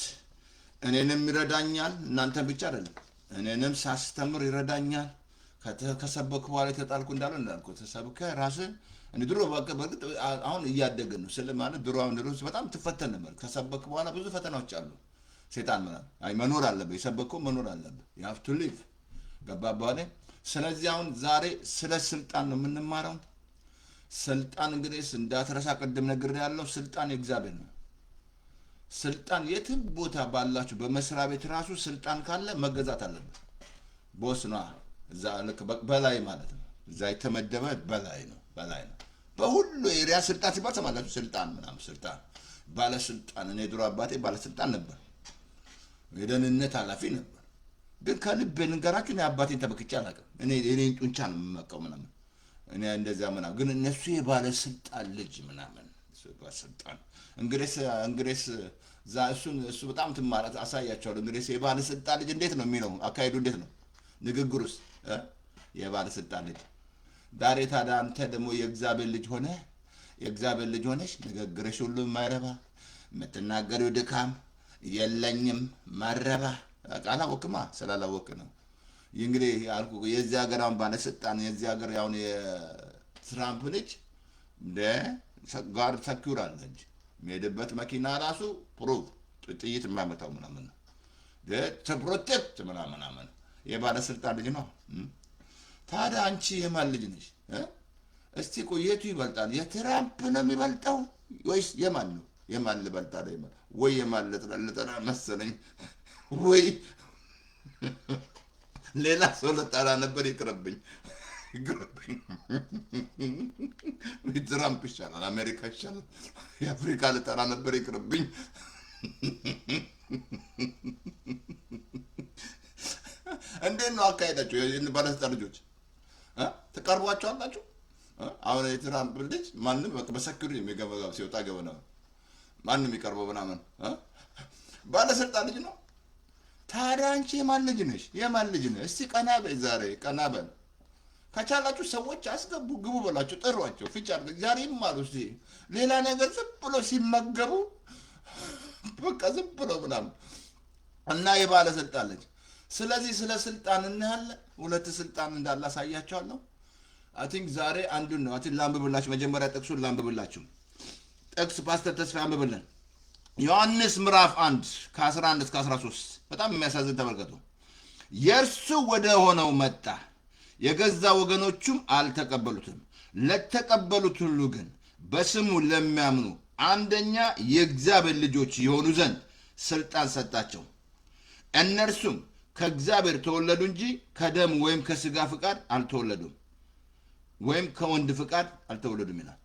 እኔንም ይረዳኛል፣ እናንተን ብቻ አይደለም። እኔንም ሳስተምር ይረዳኛል። ከሰበክ በኋላ የተጣልኩ እንዳልኩ ተሰብከ ራስን ድሮ በእርግጥ አሁን እያደግን ነው። ማለት ድሮ በጣም ትፈተን ነበር። ከሰበክ በኋላ ብዙ ፈተናዎች አሉ። ሴጣን መኖር አለብህ፣ የሰበከው መኖር አለብህ። you have to live ገባ በኋላ። ስለዚህ አሁን ዛሬ ስለ ስልጣን ነው የምንማረው። ስልጣን እንግዲህ እንዳትረሳ ቅድም ነግሬሃለሁ። ስልጣን የእግዚአብሔር ነው። ስልጣን የትም ቦታ ባላችሁ በመስሪያ ቤት ራሱ ስልጣን ካለ መገዛት አለበት። ቦስ ነው እዛ ልክ በላይ ማለት ነው። እዛ የተመደበ በላይ ነው። በሁሉ ኤሪያ ስልጣን ሲባል ሰማላችሁ። ስልጣን ምናምን ስልጣን ባለስልጣን። እኔ ድሮ አባቴ ባለስልጣን ነበር፣ የደህንነት ኃላፊ ነበር። ግን ከልብ ንገራችሁ እኔ አባቴን ተበክቼ አላውቅም። እኔን ጡንቻ ነው የምመቀው ምናምን እኔ እንደዚያ ምናምን። ግን እነሱ የባለስልጣን ልጅ ምናምን ባለስልጣን እንግዲህ እሱ በጣም ትማራት አሳያቸዋለሁ። እንግዲህ የባለስልጣን ልጅ እንዴት ነው የሚለው አካሄዱ እንዴት ነው ንግግሩስ? የባለስልጣን ልጅ ዛሬ ታዲያ አንተ ደግሞ የእግዚአብሔር ልጅ ሆነሽ ንግግርሽ ሁሉ የማይረባ የምትናገሪው ድካም የለኝም ማረባ አላወቅማ። ስላላወቅ ነው እንግዲህ አልኩ። የዚህ ሀገር አሁን ባለስልጣን የዚህ ሀገር ያሁን የትራምፕ ልጅ ጋር ሰኪውር አለ እንጂ የሚሄድበት መኪና ራሱ ፕሩቭ ጥይት የማይመታው ምናምን ነው ፕሮቴክት ምናምን የባለስልጣን ልጅ ነው። ታዲያ አንቺ የማን ልጅ ነሽ? እስቲ ቆየቱ ይበልጣል? የትራምፕ ነው የሚበልጠው ወይስ የማን ነው? የማን ልበልጣል? ወይ የማን ልጠራ መሰለኝ ወይ ሌላ ሰው ልጠራ ነበር። ይቅርብኝ። ትራምፕ ይሻላል፣ አሜሪካ ይሻላል፣ የአፍሪካ ልጠራ ነበር። ይቅርብኝ። እንዴት ነው አካሄዳችሁ? ባለስልጣን ልጆች ትቀርቧቸዋላችሁ? አሁን የትራምፕ ልጅ ማንም በሰኪሪ የሚገባ ሲወጣ ገበና ማንም የሚቀርበው ምናምን ባለስልጣን ልጅ ነው። ታዲያ አንቺ የማን ልጅ ነሽ? እስቲ ቀና በይ፣ ዛሬ ቀና በል። ከቻላችሁ ሰዎች አስገቡ፣ ግቡ በላቸው፣ ጥሯቸው፣ ፊቻ ዛሬም አሉ። እስቲ ሌላ ነገር ዝም ብሎ ሲመገቡ በቃ ዝም ብሎ ምናምን እና የባለስልጣን ልጅ። ስለዚህ ስለ ስልጣን እናያለን። ሁለት ስልጣን እንዳለ አሳያቸዋለሁ። አቲንክ ዛሬ አንዱን ነው ላንብብላችሁ። መጀመሪያ ጥቅሱን ላንብብላችሁ። ጥቅስ ፓስተር ተስፋ ያንብብልን። ዮሐንስ ምዕራፍ 1 ከ11 እስከ 13 በጣም የሚያሳዝን ተመልከቱ። የእርሱ ወደ ሆነው መጣ፣ የገዛ ወገኖቹም አልተቀበሉትም። ለተቀበሉት ሁሉ ግን በስሙ ለሚያምኑ አንደኛ የእግዚአብሔር ልጆች የሆኑ ዘንድ ስልጣን ሰጣቸው። እነርሱም ከእግዚአብሔር ተወለዱ እንጂ ከደም ወይም ከሥጋ ፍቃድ አልተወለዱም፣ ወይም ከወንድ ፍቃድ አልተወለዱም ይላል።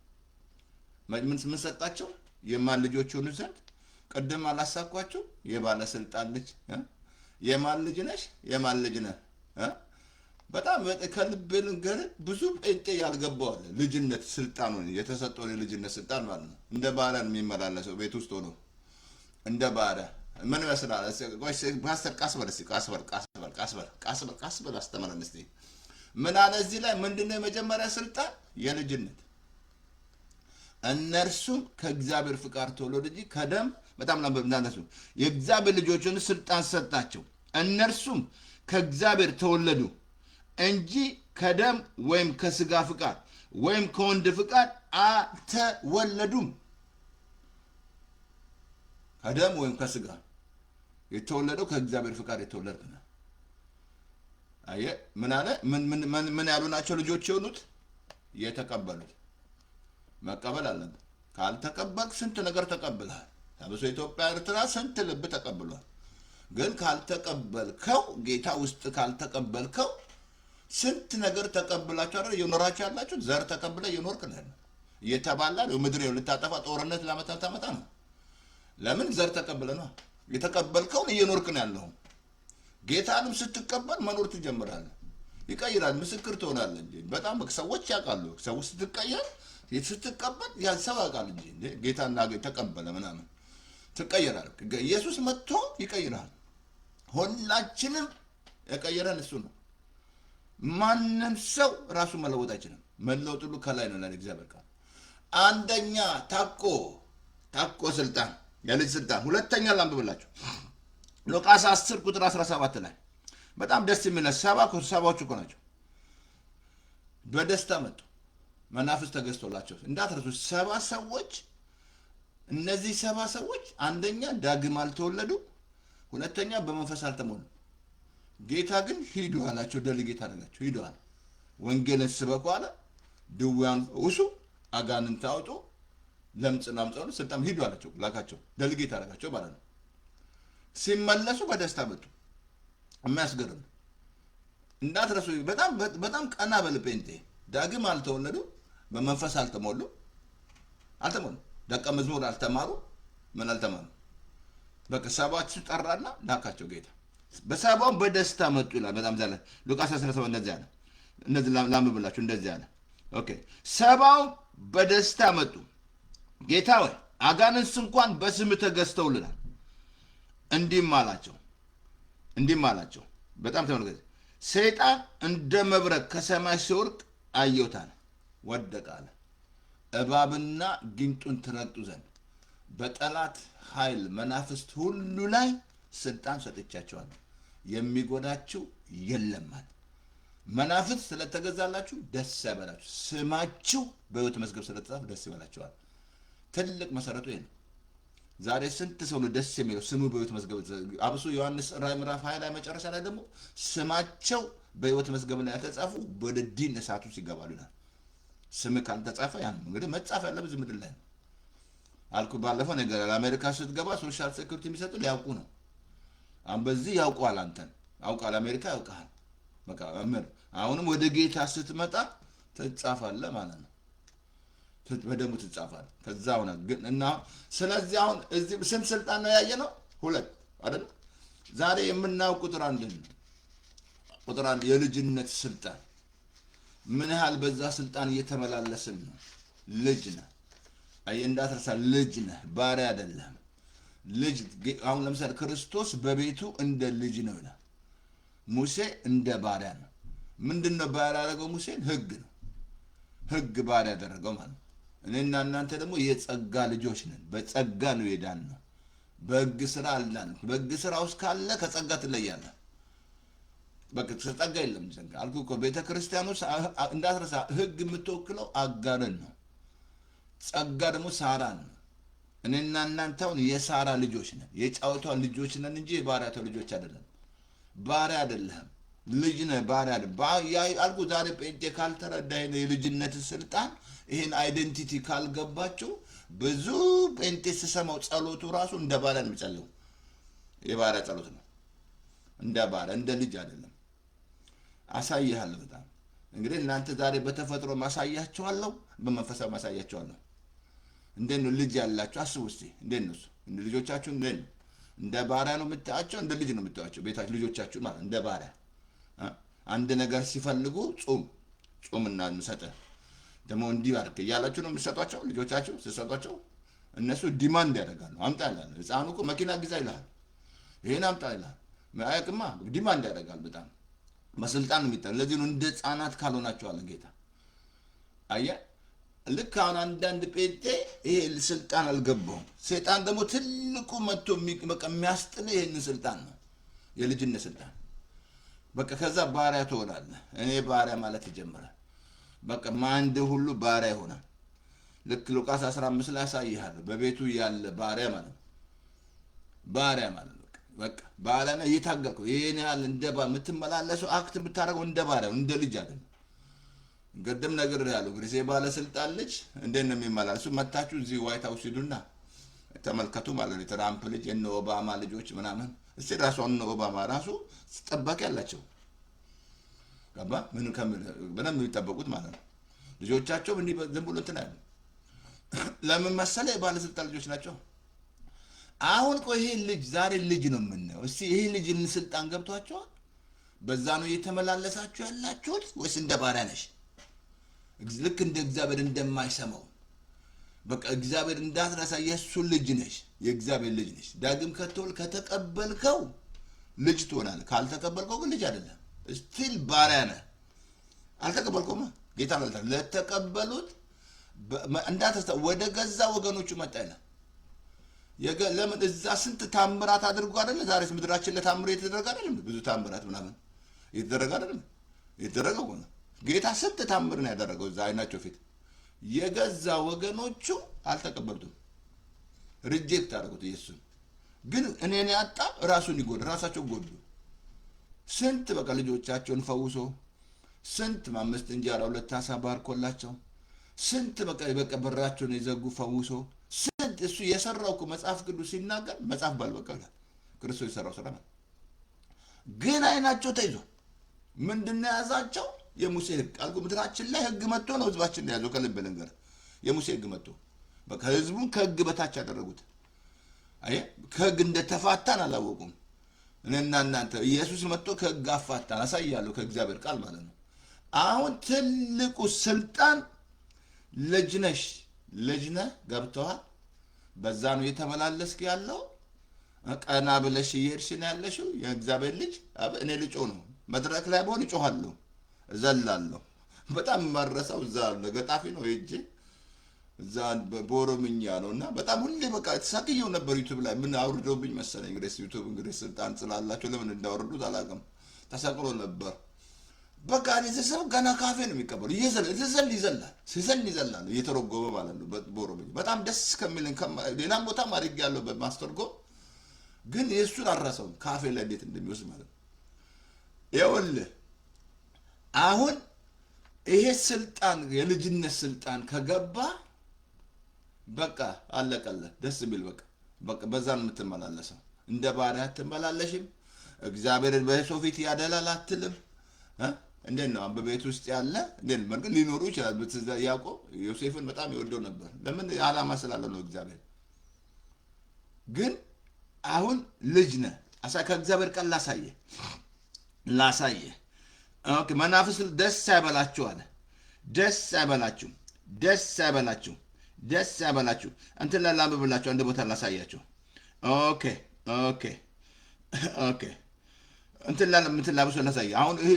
ምን ሰጣቸው? የማን ልጆች የሆኑ ዘንድ? ቅድም አላሳኳቸው? የባለስልጣን ልጅ። የማን ልጅ ነሽ? የማን ልጅ ነህ? በጣም ከልብ ልንገርህ፣ ብዙ ጴንጤ ያልገባዋል። ልጅነት ስልጣኑን የተሰጠውን የልጅነት ስልጣን ማለት ነው። እንደ ባሪያ የሚመላለሰው ቤት ውስጥ ሆኖ እንደ ባሪያ ምን ይመስላል? ፓስተር ቃስ በል አስተምረን እስኪ። ምን አለ እዚህ ላይ? ምንድነው የመጀመሪያ ስልጣን? የልጅነት። እነርሱም ከእግዚአብሔር ፍቃድ ተወለዱ እንጂ ከደም በጣም እንዳነሱ የእግዚአብሔር ልጆችን ስልጣን ሰጣቸው። እነርሱም ከእግዚአብሔር ተወለዱ እንጂ ከደም ወይም ከሥጋ ፍቃድ ወይም ከወንድ ፍቃድ አልተወለዱም። ከደም ወይም ከሥጋ የተወለደው ከእግዚአብሔር ፍቃድ የተወለድክ ነው። አየህ ምን አለ? ምን ያሉ ናቸው ልጆች የሆኑት? የተቀበሉት። መቀበል አለብን። ካልተቀበልክ ስንት ነገር ተቀብልሃል። አብሶ ኢትዮጵያ፣ ኤርትራ ስንት ልብ ተቀብሏል። ግን ካልተቀበልከው፣ ጌታ ውስጥ ካልተቀበልከው ስንት ነገር ተቀብላችሁ አይደል እየኖራችሁ ያላችሁ። ዘር ተቀብለ እየኖርክ ነው። እየተባላ ነው ምድር ልታጠፋ ጦርነት ለዓመታት ታመጣ ነው። ለምን? ዘር ተቀብለ ነው። የተቀበልከውን እየኖርክ ነው ያለው። ጌታንም ስትቀበል መኖር ትጀምራለህ። ይቀይራል። ምስክር ትሆናለህ እንጂ በጣም ሰዎች ያውቃሉ። ሰዎች ስትቀየር ስትቀበል ሰው ያውቃል እንጂ ጌታና ተቀበለ ምናምን ትቀየራል። ኢየሱስ መጥቶ ይቀይራል። ሁላችንም የቀየረን እሱ ነው። ማንም ሰው ራሱ መለወጥ አይችልም። መለወጥ ሁሉ ከላይ ነው። እግዚአብሔር ቃል አንደኛ ታቆ ስልጣን፣ የልጅ ስልጣን። ሁለተኛ ላንብብላችሁ ሉቃስ 10 ቁጥር 17 ላይ በጣም ደስ የሚል ሰባዎቹ እኮ ናቸው። በደስታ መጡ፣ መናፍስት ተገዝቶላቸው። እንዳትረሱ 70 ሰዎች። እነዚህ 70 ሰዎች አንደኛ ዳግም አልተወለዱ፣ ሁለተኛ በመንፈስ አልተሞሉ። ጌታ ግን ሂዱ አላቸው። ደልጌታ አደረጋቸው። ሂዱ አለ። ወንጌልን ስበኩ አለ። ድውያን ውሱ፣ አጋንንት አውጡ፣ ለምጽን አምጡ፣ ስልጣን ሂዱ አላቸው። ላካቸው። ደልጌታ አደረጋቸው ማለት ነው። ሲመለሱ በደስታ መጡ። የሚያስገርም እንዳትረሱ። በጣም ቀና በል ጴንጤ። ዳግም አልተወለዱ፣ በመንፈስ አልተሞሉ፣ ደቀ መዝሙር አልተማሩ፣ ምን አልተማሩ። በቃ ሰባዎቹ ጠራና ላካቸው ጌታ። በሰባውም በደስታ መጡ ይላል። በጣም ዛለ ሉቃስ 17 እንደዚህ አለ። እነዚህ ላምብላችሁ እንደዚህ አለ። ኦኬ ሰባው በደስታ መጡ። ጌታ ወይ አጋንንት እንኳን በስምህ ተገዝተውልናል። እንዲህም አላቸው በጣም ተመልከቱ። ሰይጣን እንደ መብረቅ ከሰማይ ሲወርድ አየሁት አለ። ወደቀ አለ። እባብና ጊንጡን ትረግጡ ዘንድ በጠላት ኃይል መናፍስት ሁሉ ላይ ስልጣን ሰጥቻቸዋለሁ፣ የሚጎዳችሁ የለም አለ። መናፍስት ስለተገዛላችሁ ደስ ያበላችሁ፣ ስማችሁ በሕይወት መዝገብ ስለተጻፈ ደስ ይበላችኋል። ትልቅ መሰረቱ ይሄ ነው። ዛሬ ስንት ሰው ነው ደስ የሚለው ስሙ በሕይወት መዝገብ? አብሶ ዮሐንስ ራዕይ ምዕራፍ 20 ላይ መጨረሻ ላይ ደግሞ ስማቸው በሕይወት መዝገብ ላይ የተጻፉ ወደ ዲን እሳት ውስጥ ይገባሉ ይላል። ስም ካልተጻፈ ያን እንግዲህ መጻፍ ያለበት እዚህ ምድር ላይ ነው አልኩ። ባለፈው ነገር አሜሪካ ስትገባ ሶሻል ሴኩሪቲ የሚሰጡ ሊያውቁ ነው። በዚህ ያውቀዋል፣ አንተን ያውቃል፣ አሜሪካ ያውቃል። በቃ አሁንም ወደ ጌታ ስትመጣ ትጻፋለህ ማለት ነው። በደሙ ትጻፋለህ። ከዛ ሆነ ግን እና ስለዚህ አሁን እዚህ ስንት ስልጣን ነው ያየነው? 2 አይደል? ዛሬ የምናየው ቁጥር 1 ነው። ቁጥር 1 የልጅነት ስልጣን። ምን ያህል በዛ ስልጣን እየተመላለስን ነው? ልጅ ነህ። እንዳትረሳ፣ ልጅ ነህ፣ ባሪያ አይደለም። ልጅ አሁን ለምሳሌ ክርስቶስ በቤቱ እንደ ልጅ ነው ይላል። ሙሴ እንደ ባሪያ ነው። ምንድነው ባሪያ ያደረገው? ሙሴን ሕግ ነው። ሕግ ባሪያ ያደረገው ማለት ነው። እኔና እናንተ ደግሞ የጸጋ ልጆች ነን። በጸጋ ነው የዳን ነው። በሕግ ስራ አልዳንም። በሕግ ስራ ውስጥ ካለ ከጸጋ ትለያለህ። በቃ ጸጋ የለም። ጸጋ አልኩህ እኮ ቤተ ክርስቲያን ውስጥ እንዳትረሳ፣ ሕግ የምትወክለው አጋርን ነው። ጸጋ ደግሞ ሳራን ነው። እኔና እናንተውን የሳራ ልጆች ነን፣ የጫወቷ ልጆች ነን እንጂ የባሪያቷ ልጆች አይደለም። ባሪያ አይደለም፣ ልጅ ነህ። ባሪያ አልኩ። ዛሬ ጴንጤ ካልተረዳ የልጅነት ስልጣን ይሄን አይደንቲቲ ካልገባቸው ብዙ ጴንጤ ስሰማው ጸሎቱ ራሱ እንደ ባሪያ ነው የሚጸልየው። የባሪያ ጸሎት ነው፣ እንደ ባሪያ እንደ ልጅ አይደለም። አሳይሃለሁ። በጣም እንግዲህ እናንተ ዛሬ በተፈጥሮ ማሳያቸዋለሁ፣ በመንፈሳዊ ማሳያቸዋለሁ። እንዴት ነው ልጅ ያላችሁ? አስቡ እስቲ። እንዴት ነው እሱ? ልጆቻችሁ እንዴት ነው? እንደ ባሪያ ነው የምታያቸው? እንደ ልጅ ነው የምታያቸው? ቤታችሁ ልጆቻችሁ ማለት እንደ ባሪያ አንድ ነገር ሲፈልጉ ጾምና እንሰጥህ ደግሞ እንዲህ አድርግ እያላችሁ ነው የምትሰጧቸው። ልጆቻችሁ ስትሰጧቸው እነሱ ዲማንድ ያደርጋሉ። አምጣ ይላል። ህፃኑ እኮ መኪና ግዛ ይልሃል፣ ይሄን አምጣ ይልሃል። አያውቅማ፣ ዲማንድ ያደርጋል። በጣም በስልጣን ነው የሚጠ ለዚህ ነው እንደ ህፃናት ካልሆናችኋል ጌታ። አየህ፣ ልክ አሁን አንዳንድ ጴንጤ ይሄ ስልጣን አልገባውም። ሰይጣን ደግሞ ትልቁ መጥቶ የሚያስጥል ይሄንን ስልጣን ነው፣ የልጅነት ስልጣን። በቃ ከዛ ባሪያ ትሆናለህ። እኔ ባሪያ ማለት ይጀምራል። በቃ ማንድ ሁሉ ባሪያ ይሆናል። ልክ ሉቃስ 15 ላይ ያሳይሃል። በቤቱ ያለ ባሪያ ማለት ነው። ባሪያ ማለት ነው። በቃ ባሪያ ነው። እየታገልከው ይሄን ያህል እንደ ባሪያ የምትመላለሰው አክት የምታደርገው እንደ ባሪያ እንደ ልጅ አይደለም። ገደም ነገር ያለው እንግዲህ የባለስልጣን ልጅ እንዴት ነው የሚመላለሱ? መታችሁ እዚህ ዋይት ሃውስ ሂዱና ተመልከቱ ማለት ነው። ትራምፕ ልጅ የነ ኦባማ ልጆች ምናምን እስቲ ራሱ እነ ኦባማ ራሱ ጠባቂ ያላቸው ገባ ምን በደንብ የሚጠበቁት ማለት ነው። ልጆቻቸው እንዲህ ዝም ብሎ እንትን አይደለም። ለምን መሰለ? የባለስልጣን ልጆች ናቸው። አሁን ቆይ ይሄ ልጅ ዛሬ ልጅ ነው የምናየው። እስቲ ይሄ ልጅ ስልጣን ገብቷቸዋል? በዛ ነው እየተመላለሳችሁ ያላችሁት ወይስ እንደ ባሪያ ነሽ? ልክ እንደ እግዚአብሔር እንደማይሰማው በቃ እግዚአብሔር እንዳትረሳ የእሱ ልጅ ነሽ፣ የእግዚአብሔር ልጅ ነሽ። ዳግም ከተቀበልከው ልጅ ትሆናለህ። ካልተቀበልከው ግን ልጅ አይደለም፣ ስቲል ባሪያ ነህ። አልተቀበልከውማ ጌታ ማለት ለተቀበሉት እንዳትረሳ ወደ ገዛ ወገኖቹ መጣ ይላል። ለምን እዛ ስንት ታምራት አድርጎ አይደለ? ዛሬስ ምድራችን ለታምር የተደረገ አይደለም? ብዙ ታምራት ምናምን የተደረገ አይደለም? የተደረገው ነው። ጌታ ስንት ታምር ነው ያደረገው እዛ አይናቸው ፊት። የገዛ ወገኖቹ አልተቀበሉትም፣ ሪጀክት አደረጉት ኢየሱስን። ግን እኔን ያጣ ራሱን ይጎዳ፣ ራሳቸው ጎዱ። ስንት በቃ ልጆቻቸውን ፈውሶ፣ ስንት 5 እንጀራ 2 ዓሣ ባርኮላቸው፣ ስንት በቃ በራቸውን የዘጉ ፈውሶ፣ ስንት እሱ የሰራው እኮ መጽሐፍ ቅዱስ ሲናገር መጽሐፍ ባልበቃ ክርስቶስ የሰራው ስራ ነው። ግን አይናቸው ተይዞ ምንድነው ያዛቸው? የሙሴ ህግ አልኩ። ምድራችን ላይ ህግ መጥቶ ነው ህዝባችን ያዘው። ከልብ ነገር የሙሴ ህግ መጥቶ በቃ ህዝቡን ከህግ በታች ያደረጉት። አይ ከህግ እንደተፋታን አላወቁም። እኔና እናንተ ኢየሱስ መጥቶ ከህግ አፋታን። አሳያለሁ ከእግዚአብሔር ቃል ማለት ነው። አሁን ትልቁ ስልጣን ልጅ ነሽ፣ ልጅ ነህ፣ ገብተዋል። በዛ ነው የተመላለስክ ያለው። ቀና ብለሽ እየሄድሽ ነው ያለሽው። የእግዚአብሔር ልጅ እኔ ልጮ ነው መድረክ ላይ በሆን እጮሃለሁ፣ እዘላለሁ። በጣም ማረሳው እዛ ለገጣፊ ነው ሄጄ እዛ በኦሮምኛ ነው እና በጣም ሁሌ በቃ ተሳቅየው ነበር። ዩቲዩብ ላይ ምን አውርደውብኝ መሰለኝ እንግዲህ ዩቲዩብ እንግዲህ ስልጣን ስላላቸው ለምን እንዳወረዱት አላውቅም። ተሰቅሎ ነበር። በቃ እኔ ስሰው ገና ካፌ ነው የሚቀበሉ ይዘላል እየተረጎመ ማለት ነው በኦሮምኛ። በጣም ደስ ከሚለኝ ሌላም ቦታ ማድረግ ያለው በማስተርጎም ግን የእሱን አረሰው ካፌ ላይ እንዴት እንደሚወስድ ማለት ነው። ይኸውልህ አሁን ይሄ ስልጣን የልጅነት ስልጣን ከገባ በቃ አለቀልህ። ደስ ቢል በቃ በዛ ነው የምትመላለሰው። እንደ ባሪያ አትመላለሽም። እግዚአብሔር በሰው ፊት ያደላል አትልም። እንዴት ነው በቤት ውስጥ ያለ እንዴት ነው ሊኖሩ ይችላል። ያዕቆብ ዮሴፍን በጣም ይወደው ነበር። ለምን? ዓላማ ስላለ ነው እግዚአብሔር። ግን አሁን ልጅ ነህ። ከእግዚአብሔር ቃል ላሳየ ኦኬ። መናፍስት ደስ አይበላችሁ አለ። ደስ አይበላችሁ እንትን ላንብብላችሁ፣ አንድ ቦታ ላሳያችሁ። ኦኬ እንትን ላብሶ ላሳየ። አሁን ይሄ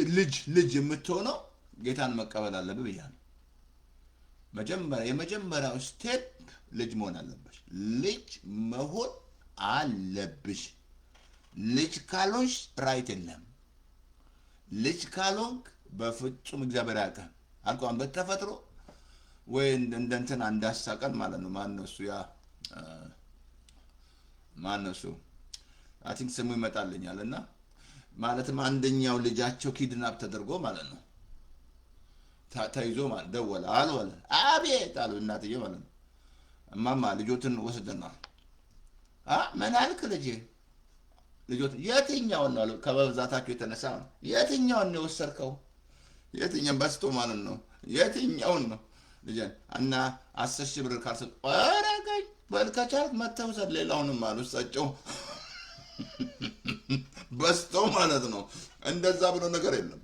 ልጅ የምትሆነው ጌታን መቀበል አለብህ ብያለሁ። የመጀመሪያው ስቴፕ ልጅ መሆን አለብሽ። ልጅ መሆን አለብሽ። ልጅ ካልሆንሽ ራይት የለም። ልጅ ካልሆንክ በፍጹም እግዚአብሔር ያውቃል። አልኳን በተፈጥሮ ወይ እንደንተን አንዳሳቀን ማለት ነው። ማን ነው እሱ? ያ ማን ነው እሱ? አይ ቲንክ ስሙ ይመጣልኛል። እና ማለትም አንደኛው ልጃቸው ኪድናፕ ተደርጎ ማለት ነው ተይዞ ማለት ደወለ። አልወለ አቤት አሉ እናትዬ ማለት ነው። እማማ ልጆትን ወስደና ምን አልክ ልጄ? ልጆት የትኛውን ነው ከመብዛታቸው የተነሳ ነው። የትኛውን ነው የወሰድከው? የትኛውን በስቶ ማለት ነው። የትኛውን ነው ልጄን እና 10,000 ብር ካልሰጥ አረጋኝ በልከቻት መተውሰድ ሌላውንም አሉ እሳቸው በስቶ ማለት ነው። እንደዛ ብሎ ነገር የለም።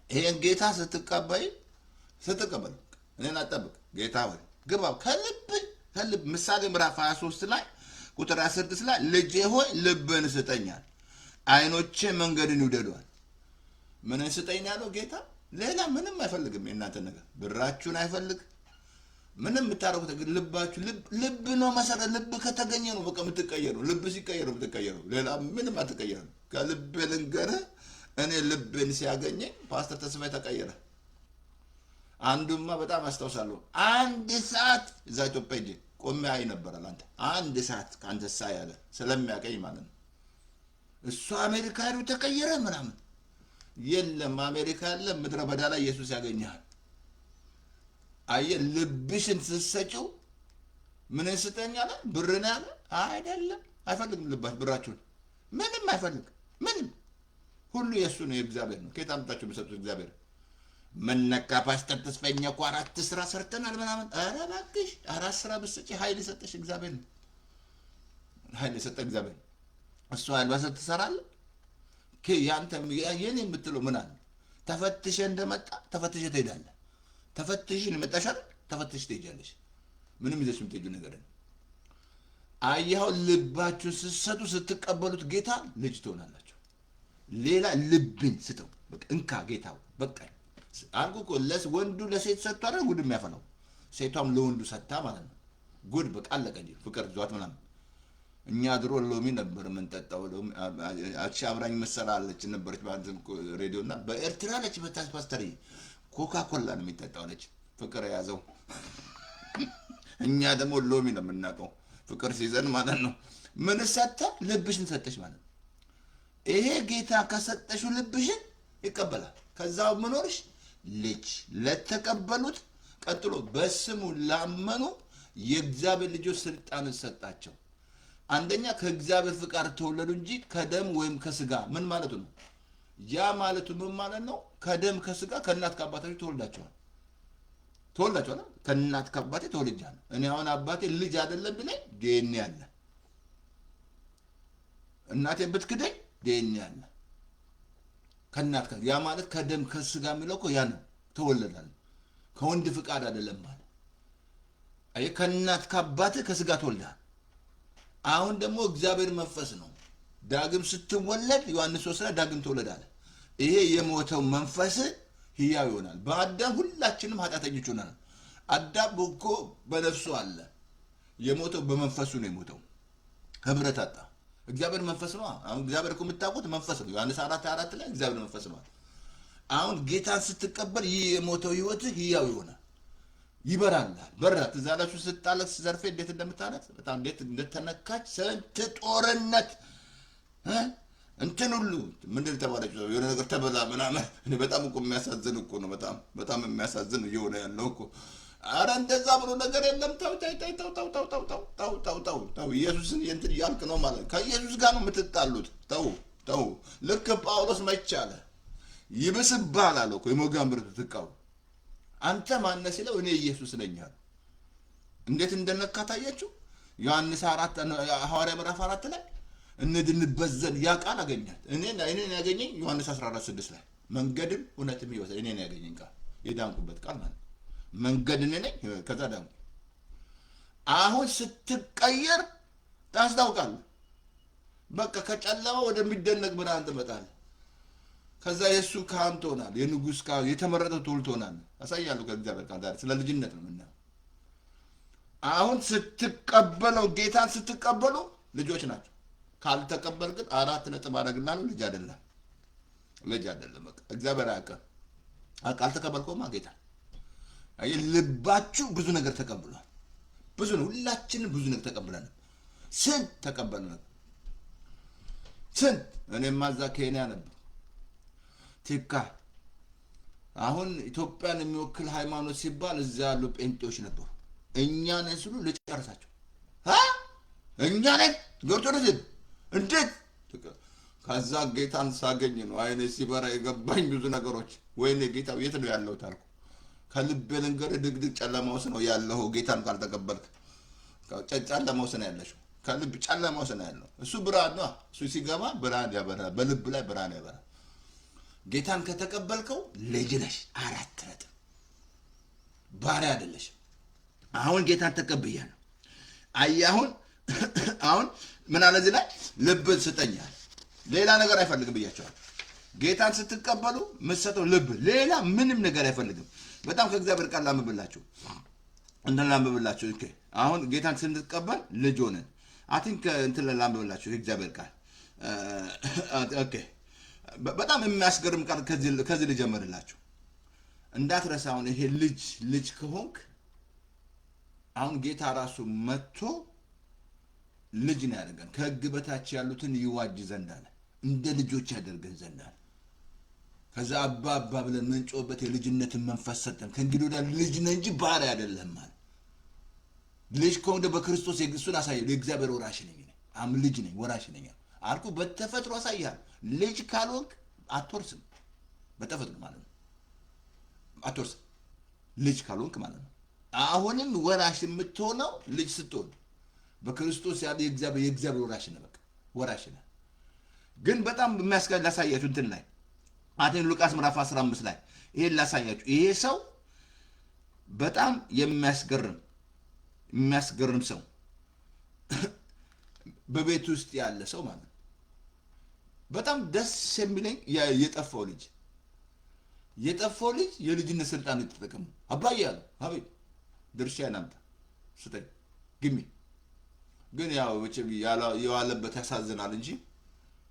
ይሄን ጌታ ስትቀበል እኔን አጠብቅ ጌታ ሆይ ግባ ከልብ ምሳሌ ምዕራፍ 23 ላይ ቁጥር 16 ላይ ልጄ ሆይ ልብን ስጠኛል፣ አይኖቼ መንገድን ይውደዷል። ምንን ስጠኝ ያለው ጌታ? ሌላ ምንም አይፈልግም። የእናንተ ነገር ብራችሁን አይፈልግ ምንም የምታረጉት ልባችሁ ልብ ነው መሰረት። ልብ ከተገኘ ነው በቃ የምትቀየሩ። ልብ ሲቀየሩ የምትቀየሩ፣ ሌላ ምንም አትቀየሩ። ከልብ ልንገርህ እኔ ልብን ሲያገኘኝ ፓስተር ተስፋዬ ተቀየረ። አንዱማ በጣም አስታውሳለሁ። አንድ ሰዓት እዛ ኢትዮጵያ ሄጄ ቆሜ አይ ነበራል። አንድ ሰዓት ከአንተ ሳ ያለ ስለሚያቀኝ ማለት ነው። እሱ አሜሪካ ሄዱ ተቀየረ ምናምን የለም። አሜሪካ ያለ ምድረ በዳ ላይ ኢየሱስ ያገኘሃል። አየህ ልብሽን ስትሰጪው ምን ስጠኝ አለ? ብርን ያለ አይደለም። አይፈልግም። ልባችሁ ብራችሁን ምንም አይፈልግ። ምንም ሁሉ የእሱ ነው፣ የእግዚአብሔር ነው። ከየት አምጥታችሁ የምሰጡት? እግዚአብሔር መነካ ፓስተር ተስፋዬ እኮ 4 ስራ ሰርተናል ምናምን። ኧረ እባክሽ 4 ስራ ብትሰጪ ኃይል የሰጠሽ እግዚአብሔር ነው። ኃይል የሰጠ እግዚአብሔር እሱ ኃይል ባሰጥ ትሰራለህ። ያንተ የኔ የምትለው ምን አለ? ተፈትሸ እንደመጣ ተፈትሸ ትሄዳለህ። ተፈትሽን መጣሻል፣ ተፈትሽ ትሄጃለሽ። ምንም ይዘሽ የምትሄጂው ነገር ነው። አየኸው? ልባችሁን ስትሰጡ ስትቀበሉት ጌታ ልጅ ትሆናላችሁ። ሌላ ልብን ስተው በቃ እንካ ጌታው በቃ አልኩ እኮ ወንዱ ለሴት ሰጥቶ አይደል ጉድ የሚያፈላው፣ ሴቷም ለወንዱ ሰጥታ ማለት ነው። ጉድ በቃ አለቀ እንጂ ፍቅር ዟት ምናምን። እኛ ድሮ ሎሚ ነበር የምንጠጣው። አቺ አብራኝ መሰላለች ነበረች ማለት ሬዲዮና በኤርትራ ለች በታስ ፓስተር ኮካ ኮላ ነው የሚጠጣው ለች ፍቅር የያዘው። እኛ ደግሞ ሎሚ ነው የምናውቀው ፍቅር ሲዘን ማለት ነው። ምን ሰጠ? ልብሽን ሰጠሽ ማለት ነው። ይሄ ጌታ ከሰጠሽው ልብሽን ይቀበላል። ከዛው መኖርሽ ልጅ ለተቀበሉት ቀጥሎ በስሙ ላመኑ የእግዚአብሔር ልጆች ስልጣን ሰጣቸው። አንደኛ ከእግዚአብሔር ፍቃድ ተወለዱ እንጂ ከደም ወይም ከስጋ። ምን ማለቱ ነው? ያ ማለቱ ምን ማለት ነው? ከደም ከስጋ ከእናት ከአባታችሁ ተወልዳችኋል። ከእናት ከአባቴ ተወልጃለሁ። እኔ አሁን አባቴ ልጅ አይደለም ብለኝ ዲኤንኤ አለ። እናቴ ብትክደኝ ዲኤንኤ አለ ከእናት ያ ማለት ከደም ከስጋ የሚለው እኮ ያ ነው። ተወለዳል ከወንድ ፍቃድ አይደለም ማለት። አይ ከእናት ከአባትህ ከስጋ ተወልዳል። አሁን ደግሞ እግዚአብሔር መንፈስ ነው። ዳግም ስትወለድ ዮሐንስ 3 ላይ ዳግም ትወለዳለህ። ይሄ የሞተው መንፈስ ሕያው ይሆናል። በአዳም ሁላችንም ኃጢአተኞች ሆነናል። አዳም እኮ በነፍሱ አለ፣ የሞተው በመንፈሱ ነው የሞተው። ህብረት አጣ። እግዚአብሔር መንፈስ ነው። አሁን እግዚአብሔር እኮ የምታውቁት መንፈስ ነው። ዮሐንስ 4:4 ላይ እግዚአብሔር መንፈስ ነው። አሁን ጌታን ስትቀበል ይህ የሞተው ህይወትህ ሕያው ይሆናል፣ ይበራልሃል። በራት እዛ ላይ ስታለቅስ ዘርፌ እንዴት እንደምታለቅስ በጣም እንዴት እንደተነካች ስንት ጦርነት እንትን ሁሉ ምንድን ተባለች የሆነ ነገር ተበላ ምናምን። በጣም እኮ የሚያሳዝን እኮ ነው። በጣም የሚያሳዝን እየሆነ ያለው እኮ። አረ እንደዛ ብሎ ነገር የለም። ተው ኢየሱስን እንትን እያልክ ነው ማለት ከኢየሱስ ጋር ነው የምትጣሉት። ተው ልክ ጳውሎስ መቻለ ይብስብሃል አለው እኮ የሞጋን ብርቱ ትቃው አንተ ማነህ ሲለው እኔ ኢየሱስ ነኝ አለ። እንዴት እንደነካ ታያችሁ? ዮሐንስ 4 ሐዋርያ ምዕራፍ 4 ላይ እንድንበዘን ያ ቃል አገኛት። እኔን ያገኘኝ ዮሐንስ 14:6 ላይ መንገድም እውነትም ሕይወት እኔን ያገኘኝ ቃል የዳንኩበት ቃል ማለት መንገድ እኔ ነኝ። ከዛ ዳንኩ። አሁን ስትቀየር ታስታውቃለህ። በቃ ከጨለማ ወደሚደነቅ ብርሃን ትመጣለህ። ከዛ የእሱ ካህን ትሆናለህ፣ የንጉሥ ካህን፣ የተመረጠ ትውልድ ትሆናለህ። አሳያለሁ ከእግዚአብሔር ቃል ዛሬ ስለ ልጅነት ነው የምናየው። አሁን ስትቀበለው ጌታን ስትቀበሉ ልጆች ናቸው። ካልተቀበል ግን 4 ነጥብ አደረግልሃለሁ። ልጅ አይደለም። በቃ እግዚአብሔር አያውቅም። ካልተቀበልከውማ ጌታ ልባችሁ ብዙ ነገር ተቀብሏል። ብዙ ነው። ሁላችንም ብዙ ነገር ተቀብለናል። ስንት ተቀበልን። ስንት እኔማ እዛ ኬንያ ነበር ቲካ። አሁን ኢትዮጵያን የሚወክል ሃይማኖት ሲባል እዛ ያሉ ጴንጤዎች ነበሩ። እኛ ነን ሲሉ ልጨርሳቸው እኛ ነን ኦርቶዶክስ እንዴት። ከዛ ጌታን ሳገኝ ነው አይኔ ሲበራ የገባኝ ብዙ ነገሮች። ወይኔ ጌታው የት ነው ያለው ታልኩ። ከልቤ ልንገርህ ድቅድቅ ጨለማ ውስጥ ነው ያለው። ጌታን ካልተቀበልክ ጨለማ ውስጥ ነው ያለሽው። ከልብ ጨለማ ውስጥ ነው ያለው። እሱ ብርሃን ነው። እሱ ሲገባ ብርሃን ያበራል፣ በልብ ላይ ብርሃን ያበራል። ጌታን ከተቀበልከው ልጅ ነሽ። 4 ነጥብ። ባሪያ አይደለሽም። አሁን ጌታን ተቀብያለሁ። አየህ አሁን ምን አለ እዚህ ላይ ልብ ስጠኛል። ሌላ ነገር አይፈልግም ብያቸዋል። ጌታን ስትቀበሉ የምትሰጠው ልብ፣ ሌላ ምንም ነገር አይፈልግም። በጣም ከእግዚአብሔር ቃል ላንብብላችሁ ላንብብላችሁ። አሁን ጌታን ስንቀበል ልጅ ሆነን አቲንክ እንትን ላንብብላችሁ የእግዚአብሔር ቃል። ኦኬ በጣም የሚያስገርም ቃል ከዚህ ልጀምርላችሁ እንዳትረሳ። አሁን ይሄ ልጅ ከሆንክ አሁን ጌታ ራሱ መጥቶ ልጅ ነው ያደርገን። ከሕግ በታች ያሉትን ይዋጅ ዘንድ አለ፣ እንደ ልጆች ያደርገን ዘንድ አለ። ከዛ አባ ብለን ምንጮበት የልጅነትን መንፈስ ሰጠን። ከእንግዲህ ወዲያ ልጅ ነህ እንጂ ባሪያ አይደለህም አለ። ልጅ ከሆነ በክርስቶስ እሱን አሳየው። የእግዚአብሔር ወራሽ ነኝ፣ ልጅ ነኝ፣ ወራሽ ነኝ አልኩ። በተፈጥሮ አሳይሃል። ልጅ ካልሆንክ አትወርስም። በተፈጥሮ ማለት ነው አትወርስም፣ ልጅ ካልሆንክ ማለት ነው። አሁንም ወራሽ የምትሆነው ልጅ ስትሆን በክርስቶስ ያለ የእግዚአብሔር ወራሽ ነህ። በቃ ወራሽ ነህ። ግን በጣም ላሳያችሁ እንትን ላይ አቴን ሉቃስ ምዕራፍ 15 ላይ ይሄን ላሳያችሁ። ይሄ ሰው በጣም የሚያስገርም ሰው በቤት ውስጥ ያለ ሰው ማለት ነው። በጣም ደስ የሚለኝ የጠፋው ልጅ የልጅነት ስልጣን የተጠቀሙ አባዬ ያለው አቤት ድርሻዬን አምጣ ስጠኝ ግሚ። ግን ያው የዋለበት ያሳዝናል እንጂ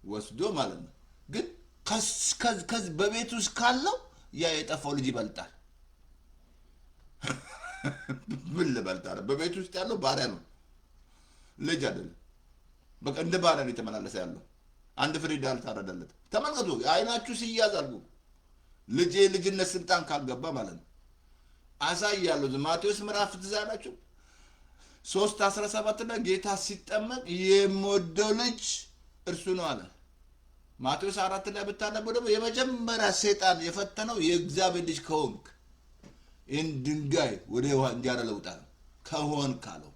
ወስዶ ማለት ነው። ግን በቤት ውስጥ ካለው ያ የጠፋው ልጅ ይበልጣል። ምን ልበልጣል? በቤት ውስጥ ያለው ባሪያ ነው፣ ልጅ አይደለም። በቃ እንደ ባሪያ ነው የተመላለሰ ያለው። አንድ ፍሪዳ አልታረደለት። ተመልከቱ፣ አይናችሁ ሲያዝ አልኩ። ልጅነት ስልጣን ካልገባ ማለት ነው። አሳያለሁ። ማቴዎስ ምዕራፍ ትዝ አላችሁ 3:17 ላይ ጌታ ሲጠመቅ የምወደው ልጅ እርሱ ነው አለ። ማቴዎስ 4 ላይ ብታነቡ ደግሞ የመጀመሪያ ሰይጣን የፈተነው የእግዚአብሔር ልጅ ከሆንክ ይህን ድንጋይ ወደ ውሃ እንዲያረለውጣል ከሆን ካለው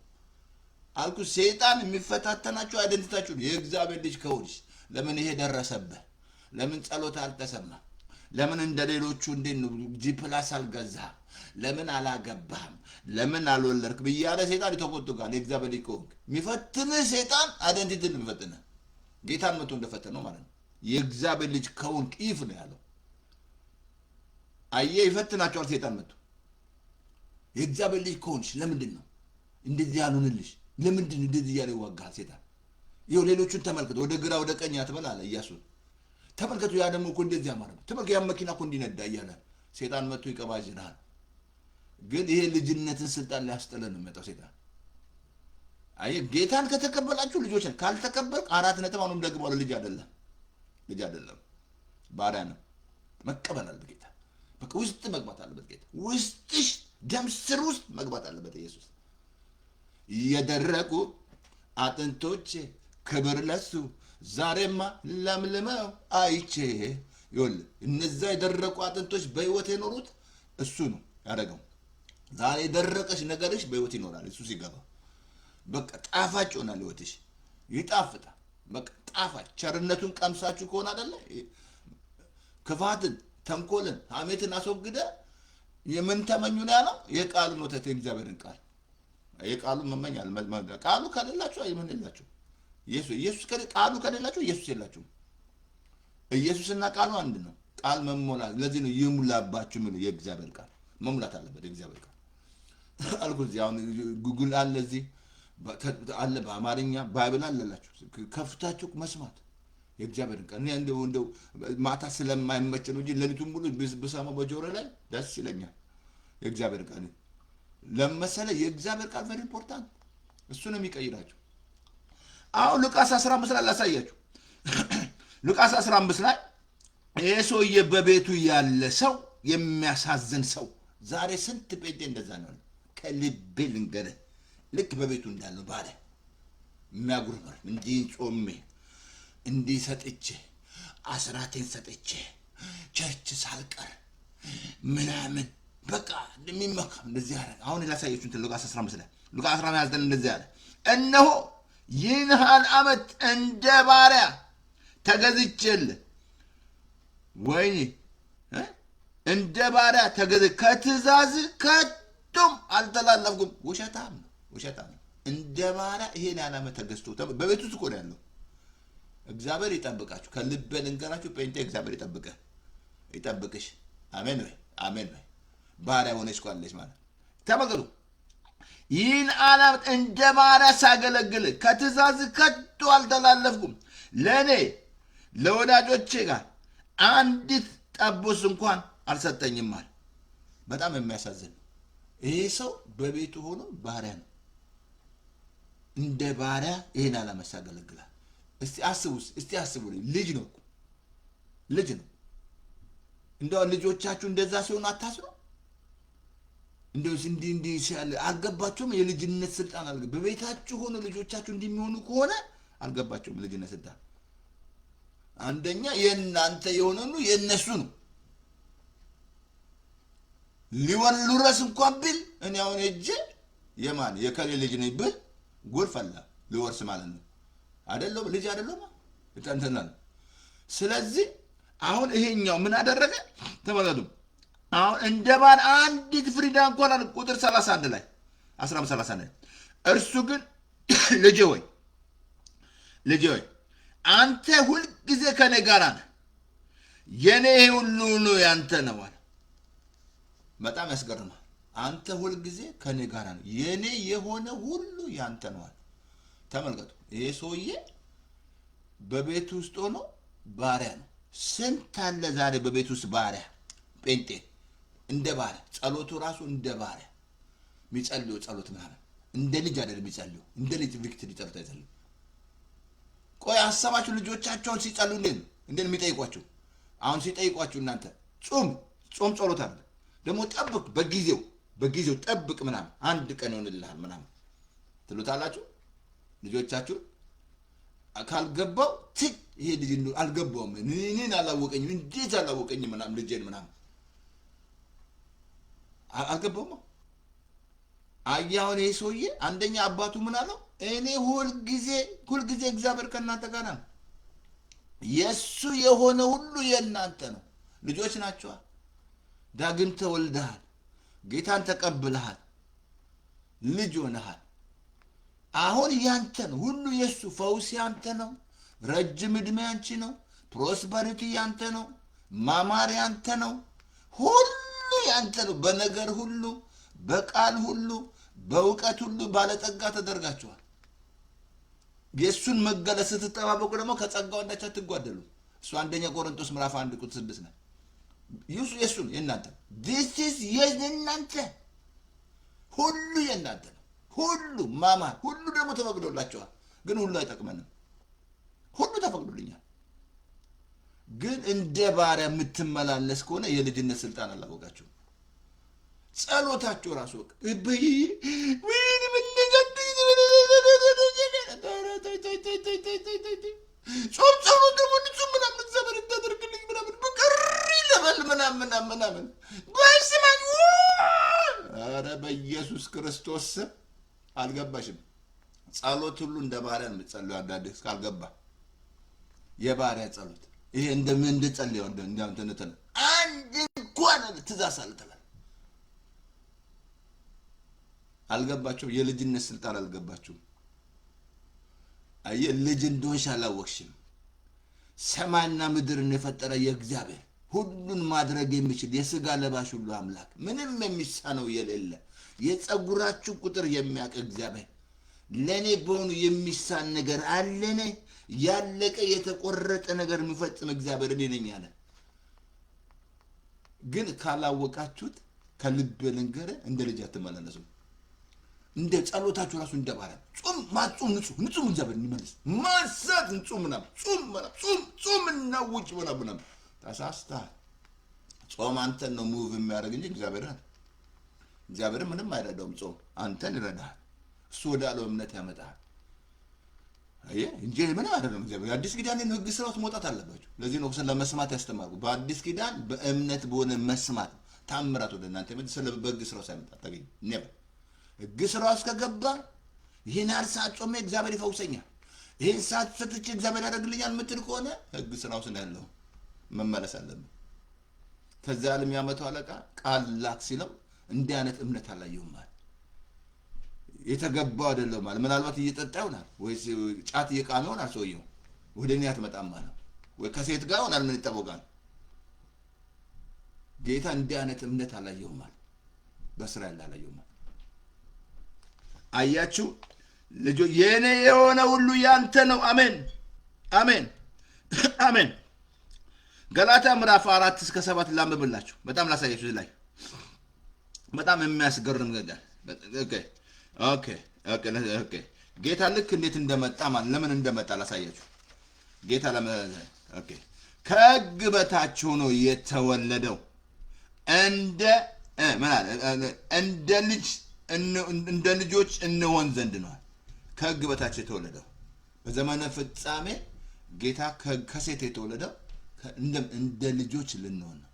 አልኩ። ሰይጣን የሚፈታተናችሁ አይደንቲታችሁ የእግዚአብሔር ልጅ ከሆንሽ። ለምን ይሄ ደረሰብህ? ለምን ጸሎት አልተሰማ? ለምን እንደ ሌሎቹ እንዴት ነው ጂፕላስ አልገዛህም? ለምን አላገባህም? ለምን አልወለድክ ብያለ ሰይጣን ይተቆጥጋል። የእግዚአብሔር ልጅ ከሆንክ የሚፈትንህ ሰይጣን አይደንቲቲን የሚፈትንህ ጌታን መቶ እንደፈተነው ማለት ነው። የእግዚአብሔር ልጅ ከሆንክ ኢፍ ነው ያለው። አየህ ይፈትናቸዋል ሰይጣን መቶ። የእግዚአብሔር ልጅ ከሆንሽ ለምንድን ነው እንደዚህ ያልሆንልሽ? ለምንድን እንደዚህ ያለ ይዋጋል ሰይጣን? ይኸው ሌሎቹን ተመልከቱ፣ ወደ ግራ ወደ ቀኝ አትበል አለ ኢያሱን። ተመልከቱ፣ ያ ደግሞ እኮ እንደዚህ ያማረው ተመልከቱ፣ ያ መኪና እኮ እንዲነዳ እያለ ሰይጣን መቶ ይቀባጅናል። ግን ይሄ ልጅነትን ስልጣን ሊያስጥለን ነው የሚመጣው ሰይጣን። አየህ ጌታን ከተቀበላችሁ ልጆች ነን። ካልተቀበልክ 4 ነጥብ አሁንም ደግሞ ልጅ አይደለም ባሪያ ነው። መቀበል አለበት ጌታ። በቃ ውስጥ መግባት አለበት ጌታ። ውስጥሽ ደም ስር ውስጥ መግባት አለበት ኢየሱስ። የደረቁ አጥንቶቼ ክብር ለሱ ዛሬማ ለምልመው አይቼ። ይኸውልህ እነዛ የደረቁ አጥንቶች በህይወት የኖሩት እሱ ነው ያደረገው። ዛሬ የደረቀሽ ነገርሽ በህይወት ይኖራል እሱ ሲገባ። በቃ ጣፋጭ ይሆናል ህይወትሽ፣ ይጣፍጣል። በቃ ጣፋጭ ቸርነቱን ቀምሳችሁ ከሆነ አይደለ ክፋትን፣ ተንኮልን፣ ሐሜትን አስወግደ የምን ተመኙ ነው ያለው? የቃሉን ወተት የእግዚአብሔርን ቃል የቃሉን መመኛል። ቃሉ ከሌላችሁ ምን የላችሁ? ኢየሱስ ቃሉ ከሌላችሁ ኢየሱስ የላችሁም። ኢየሱስና ቃሉ አንድ ነው። ቃል መሞላት፣ ለዚህ ነው ይሙላባችሁ የሚለው የእግዚአብሔር ቃል መሙላት አለበት። የእግዚአብሔር ቃል አልኩት። አሁን ጉግል አለ፣ እዚህ አለ፣ በአማርኛ ባይብል አለላችሁ። ከፍታችሁ መስማት የእግዚአብሔርን ቃል። እኔ እንደው ማታ ስለማይመች ነው እንጂ ሌሊቱን ሙሉ ብሰማው በጆሮ ላይ ደስ ይለኛል። የእግዚአብሔር ቃል ለመሰለ የእግዚአብሔር ቃል ቨሪ ኢምፖርታንት። እሱ ነው የሚቀይራችሁ። አሁን ሉቃስ 15 ላይ ላሳያችሁ። ሉቃስ 15 ላይ ይሄ ሰውዬ በቤቱ ያለ ሰው የሚያሳዝን ሰው። ዛሬ ስንት ጴንጤ እንደዛ ነው። ከልቤ ልንገርህ፣ ልክ በቤቱ እንዳለው ባለ የሚያጉርመር እንዲህ ጾሜ እንዲህ ሰጥቼ አስራቴን ሰጥቼ ቸርች ሳልቀር ምናምን በቃ እንደሚመካ እንደዚህ ያለ። አሁን ላሳያችሁ እንትን ሉቃስ 15 ላይ ሉቃስ 15 እንደዚህ ያለ፣ እነሆ ይህን ያህል ዓመት እንደ ባሪያ ተገዝቼልህ፣ ወይኔ እንደ ባሪያ ከትእዛዝ ከቶም አልተላለፍኩም። ውሸታም ነው፣ ውሸታም ነው። እንደ ባሪያ ይሄን ያህል ዓመት ተገዝቶ በቤት ውስጥ እኮ ነው ያለው። እግዚአብሔር ይጠብቃችሁ። ከልቤ ልንገራችሁ ጴንጤ፣ እግዚአብሔር ይጠብቅሽ። አሜን ወይ አሜን ወይ። ባሪያ ሆነች ኳለች ማለት ተመልከቱ። ይህን ዓመት እንደ ባሪያ ሳገለግል ከትእዛዝ ከቶ አልተላለፍኩም። ለእኔ ለወዳጆቼ ጋር አንዲት ጠቦት እንኳን አልሰጠኝም አለ። በጣም የሚያሳዝን ነው። ይሄ ሰው በቤቱ ሆኖ ባሪያ ነው። እንደ ባሪያ ይህን ዓመት ሳገለግላል። እስቲ አስቡ። ልጅ ነው፣ ልጅ ነው። እንደው ልጆቻችሁ እንደዛ ሲሆኑ አታስሩ። እንደው እንዲህ ሲያለ አልገባቸውም። የልጅነት ስልጣን አልገባ። በቤታችሁ ሆኖ ልጆቻችሁ እንዲሚሆኑ ከሆነ አልገባቸውም ልጅነት ስልጣን። አንደኛ የእናንተ የሆነ ነው የእነሱ ነው። ሊወልረስ እንኳን ቢል እኔ አሁን እጄ የማን የከሌ ልጅ ነኝ ብል ጎል ፈላ ሊወርስ ማለት ነው። አይደለም ልጅ አይደለም እንተናል። ስለዚህ አሁን ይሄኛው ምን አደረገ ተመለከቱ። አሁን እንደባን አንዲት ፍሪዳ እንኳን አለ ቁጥር 31 ላይ 15:31 ላይ እርሱ ግን ልጄ ሆይ አንተ ሁልጊዜ ከኔ ጋር ነህ፣ የኔ ሁሉ ነው ያንተ ነው አለ። በጣም ያስገርማል። አንተ ሁልጊዜ ከኔ ጋር ነህ፣ የኔ የሆነ ሁሉ ያንተ ነው አለ። ተመልከቱ። ይሄ ሰውዬ በቤት ውስጥ ሆኖ ባሪያ ነው። ስንት አለ ዛሬ በቤት ውስጥ ባሪያ ጴንጤ፣ እንደ ባሪያ ጸሎቱ ራሱ እንደ ባሪያ የሚጸልዩ ጸሎት ምናምን እንደ ልጅ አይደለም የሚጸልዩ። እንደ ልጅ ቪክትሪ ጸሎት አይጸልዩ። ቆይ አሰባችሁ ልጆቻቸውን ሲጸልዩ እንዴት የሚጠይቋችሁ? አሁን ሲጠይቋችሁ እናንተ ጾም ጸሎት አለ ደግሞ ጠብቅ፣ በጊዜው ጠብቅ ምናምን አንድ ቀን ይሆንልሃል ምናምን ትሉታላችሁ። ልጆቻችሁ ካልገባው ይሄ ልጅ አልገባውም፣ እኔን አላወቀኝም፣ እንዴት አላወቀኝም ምናምን ልጄን ምናምን አልገባውም። አያውን ይሄ ሰውዬ አንደኛ አባቱ ምን አለው? እኔ ሁልጊዜ እግዚአብሔር ከእናንተ ጋር ነው፣ የእሱ የሆነ ሁሉ የእናንተ ነው። ልጆች ናቸዋ። ዳግም ተወልደሃል፣ ጌታን ተቀብለሃል፣ ልጅ ሆነሃል። አሁን ያንተ ነው ሁሉ፣ የእሱ ፈውስ ያንተ ነው፣ ረጅም ዕድሜ ያንቺ ነው፣ ፕሮስፐሪቲ ያንተ ነው፣ ማማር ያንተ ነው፣ ሁሉ ያንተ ነው። በነገር ሁሉ፣ በቃል ሁሉ፣ በእውቀት ሁሉ ባለጠጋ ተደርጋችኋል። የእሱን መገለጽ ስትጠባበቁ ደግሞ ከጸጋው አንዳች አትጓደሉ። እሱ አንደኛ ቆሮንቶስ ምዕራፍ 1 ቁጥር 6 ነው። የእሱን የእናንተ this is የእናንተ ሁሉ የእናንተ ነው። ሁሉ ማማር ሁሉ ደግሞ ተፈቅዶላችኋል። ግን ሁሉ አይጠቅመንም። ሁሉ ተፈቅዶልኛል። ግን እንደ ባሪያ የምትመላለስ ከሆነ የልጅነት ስልጣን አላወቃችሁም። ጸሎታችሁ ራሱ ጾም ደግሞ ንጹህ ምናምን እግዚአብሔር እንዳደርግልኝ ምናምን በቀሪ ለበል ምናምን በስማኝ። ኧረ በኢየሱስ ክርስቶስ አልገባሽም። ጸሎት ሁሉ እንደ ባሪያ ነው የምትጸልዩ። አንዳንዴ እስካልገባ የባሪያ ጸሎት ይሄ እንደምን እንድጸልየው እንደምትነተነ አንድ እንኳን ትእዛዝ አልተላል። አልገባችሁም? የልጅነት ስልጣን አልገባችሁም። አየህ ልጅ እንደሆንሽ አላወቅሽም። ሰማይና ምድርን የፈጠረ የእግዚአብሔር ሁሉን ማድረግ የሚችል የሥጋ ለባሽ ሁሉ አምላክ ምንም የሚሳነው የሌለ የጸጉራችሁ ቁጥር የሚያውቅ እግዚአብሔር ለእኔ በሆኑ የሚሳን ነገር አለኔ? ያለቀ የተቆረጠ ነገር የሚፈጽም እግዚአብሔር እኔ ነኝ አለ። ግን ካላወቃችሁት ከልብ ልንገርህ እንደ ልጅ አትመላለሱም። እንደ ጸሎታችሁ ራሱ እንደ ባሪያ ጾም ማጾም ንጹህ እግዚአብሔር እንዲመልስ ማሳት ጾም ምናምን ጾም እና ውጭ ምናምን ተሳስተሃል። ጾም አንተን ነው ሙቭ የሚያደርግ እንጂ እግዚአብሔር ምንም አይረዳውም። ጾም አንተን ይረዳሃል። እሱ ወዳለው እምነት ያመጣሃል። አየህ እንጂ ምንም አይደለም። እግዚአብሔር አዲስ ኪዳንን ህግ ስራውት መውጣት አለባችሁ። ለዚህ ነው ለመስማት ያስተማርኩ። በአዲስ ኪዳን በእምነት በሆነ መስማት ታምራት ወደ እናንተ ይመጣ። ስለ በህግ ስራው ሳይመጣ ታገኝ ነበር። ህግ ስራው እስከገባ ይሄን ሰዓት ጾሜ እግዚአብሔር ይፈውሰኛል፣ ይሄን ሰዓት ሰጥቼ እግዚአብሔር ያደርግልኛል የምትል ከሆነ ህግ ስራው ያለው መመለስ አለብን። ከዛ ዓለም ያመጣው አለቃ ቃል ላክ ሲለው እንዲህ አይነት እምነት አላየሁም ማለት የተገባው አይደለም ማለት ምናልባት እየጠጣ ይሆናል ወይ ጫት እየቃመ ይሆናል ሰውየው ወደ እኔ አትመጣም ማለት ወይ ከሴት ጋር ሆናል ምን ይጠበቃል። ጌታ እንዲህ አይነት እምነት አላየሁም ማለት በእስራኤል አላየሁም ማለት አያችሁ ልጆች የኔ የሆነ ሁሉ ያንተ ነው። አሜን አሜን አሜን። ገላትያ ምዕራፍ 4-7 ላንብብላችሁ። በጣም ላሳያችሁ ላይ በጣም የሚያስገርም ነገር ኦኬ ጌታ ልክ እንዴት እንደመጣ ማለት ለምን እንደመጣ ላሳያችሁ። ጌታ ከሕግ በታች ሆኖ የተወለደው እንደ ልጆች እንሆን ዘንድ ነው። ከሕግ በታች የተወለደው በዘመነ ፍጻሜ ጌታ ከሴት የተወለደው እንደ ልጆች ልንሆን ነው።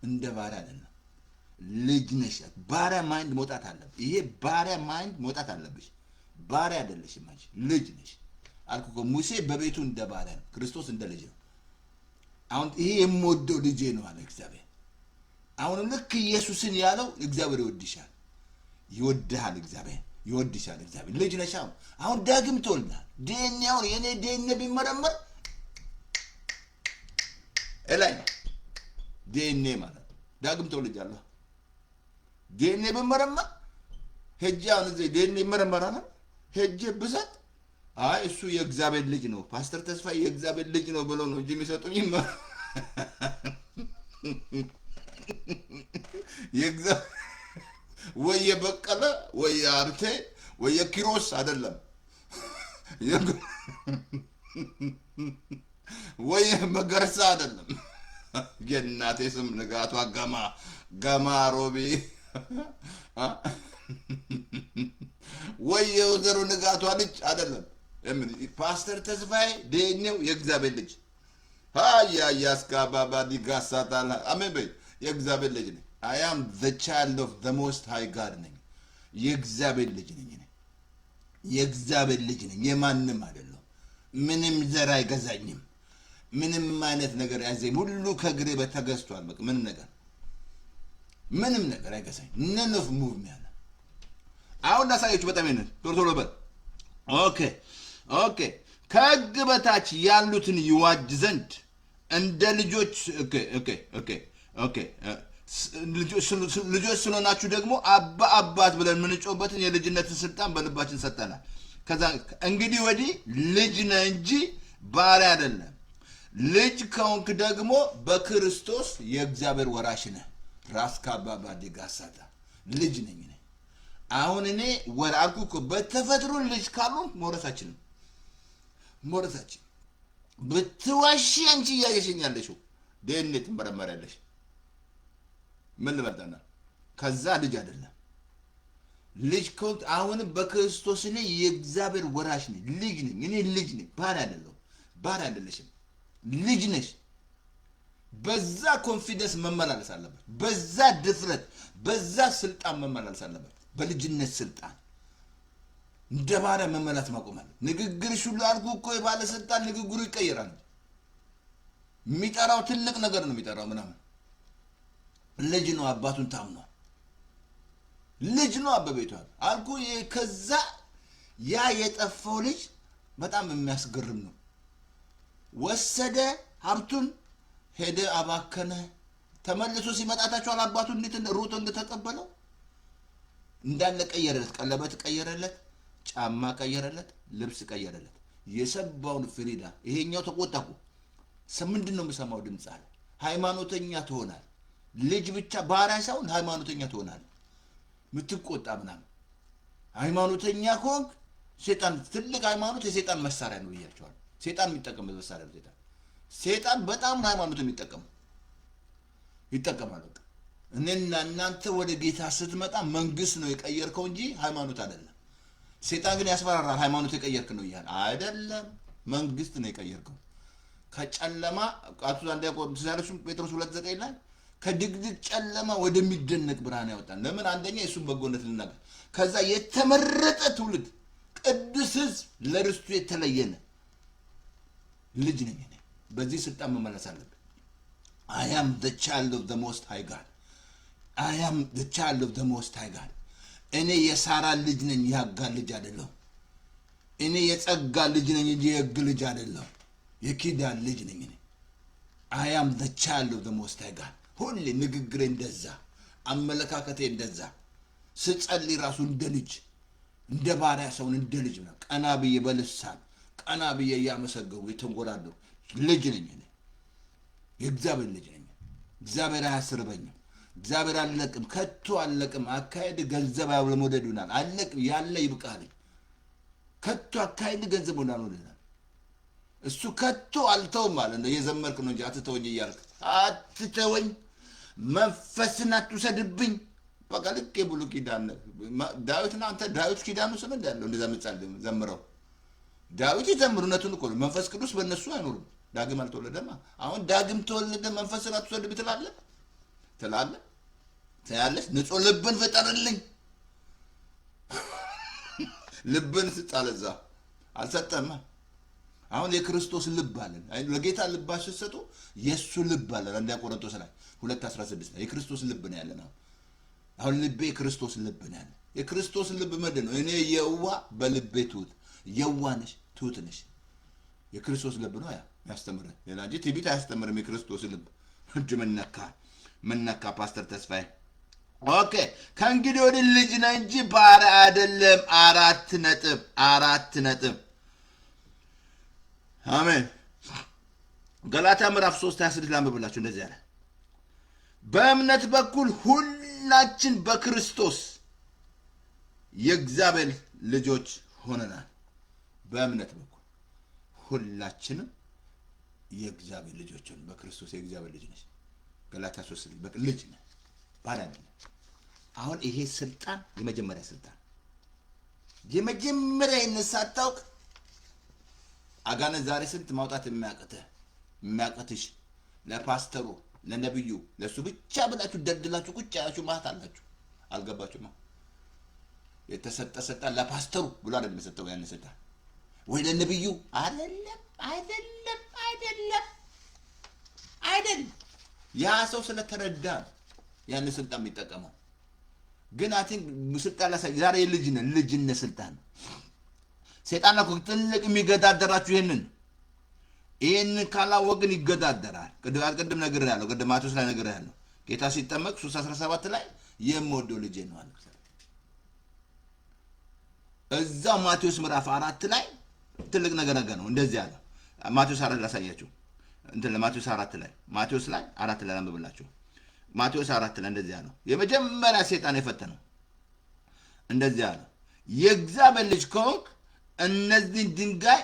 እንደ ባሪያ አይደለም። ልጅ ነሽ። ባሪያ ማይንድ መውጣት አለብሽ። ይሄ ባሪያ ማይንድ መውጣት አለብሽ። ባሪያ አይደለሽም አንቺ ልጅ ነሽ አልኩ እኮ። ሙሴ በቤቱ እንደ ባሪያ ነው፣ ክርስቶስ እንደ ልጅ ነው። አሁን ይሄ የምወደው ልጄ ነው አለ እግዚአብሔር። አሁን ልክ ኢየሱስን ያለው እግዚአብሔር ይወድሻል፣ ይወድሃል፣ እግዚአብሔር ይወድሻል። እግዚአብሔር ልጅ ነሽ። አሁን ዳግም ተወልደሃል። ዲኤንኤ አሁን የኔ ዲኤንኤ ቢመረመር እላይ ዲኤንኤ ማለት ዳግም ተወልጃለሁ። ዲኤንኤ ቢመረመር ሄጄ አሁን እዚህ ዲኤንኤ ይመረመራል ሄጄ ብሰጥ አይ እሱ የእግዚአብሔር ልጅ ነው ፓስተር ተስፋዬ የእግዚአብሔር ልጅ ነው ብሎ ነው እንጂ የሚሰጡኝ የእግዚአብሔር ወይ የበቀለ ወይ የአርቴ ወይ የኪሮስ አይደለም ወይ መገረሳ አይደለም። የእናቴ ስም ንጋቷ ገማ ሮቢ ወይ የወዘሩ ንጋቷ ልጅ አይደለም። ፓስተር ተስፋዬ ዲኤንኤው የእግዚአብሔር ልጅ ያስካባባ ዲጋሳታላ አሜን በይ። የእግዚአብሔር ልጅ ነኝ። I am the child of the most high God ነኝ። የእግዚአብሔር ልጅ ነኝ። የእግዚአብሔር ልጅ ነኝ። የማንም አይደለም። ምንም ዘር አይገዛኝም። ምንም አይነት ነገር ያዘኝ ሁሉ ከግሬ በተገዝቷል። በቃ ምንም ነገር አይገዛኝ። none of move me አለ። አሁን ላሳያችሁ በጣም ይነን ቶሎ በል። ኦኬ ከሕግ በታች ያሉትን ይዋጅ ዘንድ እንደ ልጆች ልጆች ስለሆናችሁ ደግሞ አባት ብለን የምንጮህበትን የልጅነትን ስልጣን በልባችን ሰጠናል። ከዛ እንግዲህ ወዲህ ልጅ ነህ እንጂ ባሪያ አይደለም። ልጅ ከሆንክ ደግሞ በክርስቶስ የእግዚአብሔር ወራሽ ነህ። ራስ ካባባ ዲጋሳታ ልጅ ነኝ። አሁን እኔ ወራልኩ እኮ በተፈጥሮ ልጅ ካልሆንክ መውረሳችን ብትዋሺ አንቺ እያየሽኛለሽው ዲኤንኤ ትመረመሪያለሽ። ምን ልበልጠና ከዛ ልጅ አይደለም። ልጅ ከሆንክ አሁንም በክርስቶስ ላይ የእግዚአብሔር ወራሽ ነኝ። ልጅ ነኝ። እኔ ልጅ ነኝ። ባሪያ አይደለሁም። ባሪያ አይደለሽም። ልጅ ነሽ። በዛ ኮንፊደንስ መመላለስ አለበት። በዛ ድፍረት፣ በዛ ስልጣን መመላለስ አለበት። በልጅነት ስልጣን እንደ ባሪያ መመላት ማቆም አለ። ንግግርሽ ሁሉ አልኩ እኮ የባለስልጣን ንግግሩ ይቀየራል። የሚጠራው ትልቅ ነገር ነው የሚጠራው ምናምን ልጅ ነው። አባቱን ታምኗል። ልጅ ነው አበቤቷል አልኩ። ከዛ ያ የጠፋው ልጅ በጣም የሚያስገርም ነው። ወሰደ ሀብቱን ሄደ አባከነ። ተመልሶ ሲመጣታቸዋል አባቱ እንዴት ሩጦ እንደተቀበለው እንዳለ ቀየረለት። ቀለበት ቀየረለት፣ ጫማ ቀየረለት፣ ልብስ ቀየረለት። የሰባውን ፍሪዳ ይሄኛው ተቆጣኩ። ምንድን ነው የምሰማው ድምፅ አለ። ሃይማኖተኛ ትሆናል። ልጅ ብቻ ባሪያ ሳይሆን ሃይማኖተኛ ትሆናል። ምትቆጣ ምናምን ሃይማኖተኛ ከሆንክ ሴጣን ትልቅ ሃይማኖት የሴጣን መሳሪያ ነው ብያቸዋል። ሴጣን የሚጠቀምበት መሳሪያ ነው። ሴጣን በጣም ሃይማኖት ይጠቀማል። በቃ እኔና እናንተ ወደ ጌታ ስትመጣ መንግስት ነው የቀየርከው እንጂ ሃይማኖት አይደለም። ሴጣን ግን ያስፈራራል። ሃይማኖት የቀየርክ ነው ይላል። አይደለም፣ መንግስት ነው የቀየርከው። ከጨለማ ቃቱ አንደ ቆሮንቶስ ጴጥሮስ 2:9 ላይ ከድቅድቅ ጨለማ ወደሚደነቅ ብርሃን ያወጣን። ለምን? አንደኛ የሱን በጎነት ልናገር፣ ከዛ የተመረጠ ትውልድ ቅዱስ ሕዝብ ለርስቱ የተለየነ ልጅ ነኝ እኔ። በዚህ ስልጣን መመለስ አለብን። I am the child of the most high God. I am the child of the most high God. እኔ የሳራ ልጅ ነኝ፣ የአጋር ልጅ አይደለሁ። እኔ የጸጋ ልጅ ነኝ እንጂ የሕግ ልጅ አይደለሁ። የኪዳን ልጅ ነኝ እኔ። I am the child of the most high God. ሁሌ ንግግሬ እንደዛ፣ አመለካከቴ እንደዛ፣ ስጸልይ ራሱ እንደ ልጅ፣ እንደ ባሪያ ሰውን እንደ ልጅ ነው። ቀና ብዬ በልሳን ቀና ብዬ እያመሰገሩ የተንጎራደሩ ልጅ ነኝ እኔ። የእግዚአብሔር ልጅ ነኝ። እግዚአብሔር አያስርበኝም። እግዚአብሔር አለቅም፣ ከቶ አለቅም። አካሄድ ገንዘብ ለመውደድ ይሆናል። አለቅም፣ ያለ ይብቃልኝ። ከቶ አካሄድ ገንዘብ ወዳልወደዳል። እሱ ከቶ አልተውም ማለት ነው። የዘመርክ ነው እንጂ አትተወኝ እያልክ አትተወኝ፣ መንፈስን አትውሰድብኝ። በቃ ልክ የብሉይ ኪዳን ዳዊትና አንተ ዳዊት ኪዳኑ ስለ እንዳለው እንደዛ ምጻል ዘምረው ዳዊት ይዘምር። እውነቱን እኮ ነው። መንፈስ ቅዱስ በእነሱ አይኖርም። ዳግም አልተወለደማ። አሁን ዳግም ተወለደ መንፈስን አትውሰድ ብትላለህ ትላለች። ንጹህ ልብን ፍጠርልኝ። ልብን ስጣለዛ አልሰጠማ። አሁን የክርስቶስ ልብ አለን። ለጌታ ልባችሁ ስትሰጡ የሱ ልብ አለን። አንደኛ ቆሮንቶስ ላይ 2:16 ላይ የክርስቶስ ልብ ነው ያለን። አሁን ልቤ የክርስቶስ ልብ ነው ያለን። የክርስቶስ ልብ ምንድን ነው? እኔ የዋ በልቤ ትሁት፣ የዋ ነሽ፣ ትሁት ነሽ። የክርስቶስ ልብ ነው ያ ያስተምረን። ሌላ እንጂ ትዕቢት አያስተምርም። የክርስቶስ ልብ እጅ ምነካ ፓስተር ተስፋዬ። ኦኬ ከእንግዲህ ወደ ልጅ ነህ እንጂ ባሪያ አይደለም። 4 ነጥብ አሜን። ገላትያ ምዕራፍ 3:26 ላንብብላችሁ። እንደዚህ ያለ በእምነት በኩል ሁላችን በክርስቶስ የእግዚአብሔር ልጆች ሆነናል። በእምነት በኩል ሁላችንም የእግዚአብሔር ልጆች ሆነን በክርስቶስ የእግዚአብሔር ልጅ ነሽ። ገላትያ 3:6 በቃ ልጅ ነህ፣ ባሪያ አይደለም። አሁን ይሄ ስልጣን የመጀመሪያ ስልጣን የመጀመሪያ ሳታውቅ አጋንንት ዛሬ ስንት ማውጣት የሚያቅትሽ ለፓስተሩ ለነብዩ ለሱ ብቻ ብላችሁ ደድላችሁ ቁጭ ያላችሁ ማለት አላችሁ። አልገባችሁማ? የተሰጠ ስልጣን ለፓስተሩ ብሎ አይደለም የሰጠው። ያን ስልጣን ወይ ለነብዩ አይደለም። ያ ሰው ስለተረዳ ያን ስልጣን የሚጠቀመው። ግን አቲንክ ስልጣን ላይ ዛሬ ልጅነት ስልጣን ነው። ሰይጣን እኮ ትልቅ የሚገዳደራችሁ ይሄንን ካላወቅን ይገዳደራል። ቅድም ነግሬሃለሁ። ቅድም ማቴዎስ ላይ ነግሬሃለሁ። ጌታ ሲጠመቅ 3:17 ላይ የምወደው ልጄ ነው አለ። እዛው ማቴዎስ ምዕራፍ 4 ላይ ትልቅ ነገር ነው። እንደዚህ አለ። ማቴዎስ 4 ላሳያችሁ። ለማቴዎስ 4 ላይ ማቴዎስ ላይ 4 ላይ አንብብላችሁ። ማቴዎስ 4 ላይ እንደዚህ አለ። የመጀመሪያ ሰይጣን የፈተነው እንደዚህ አለ፣ የእግዚአብሔር ልጅ ከሆንክ እነዚህን ድንጋይ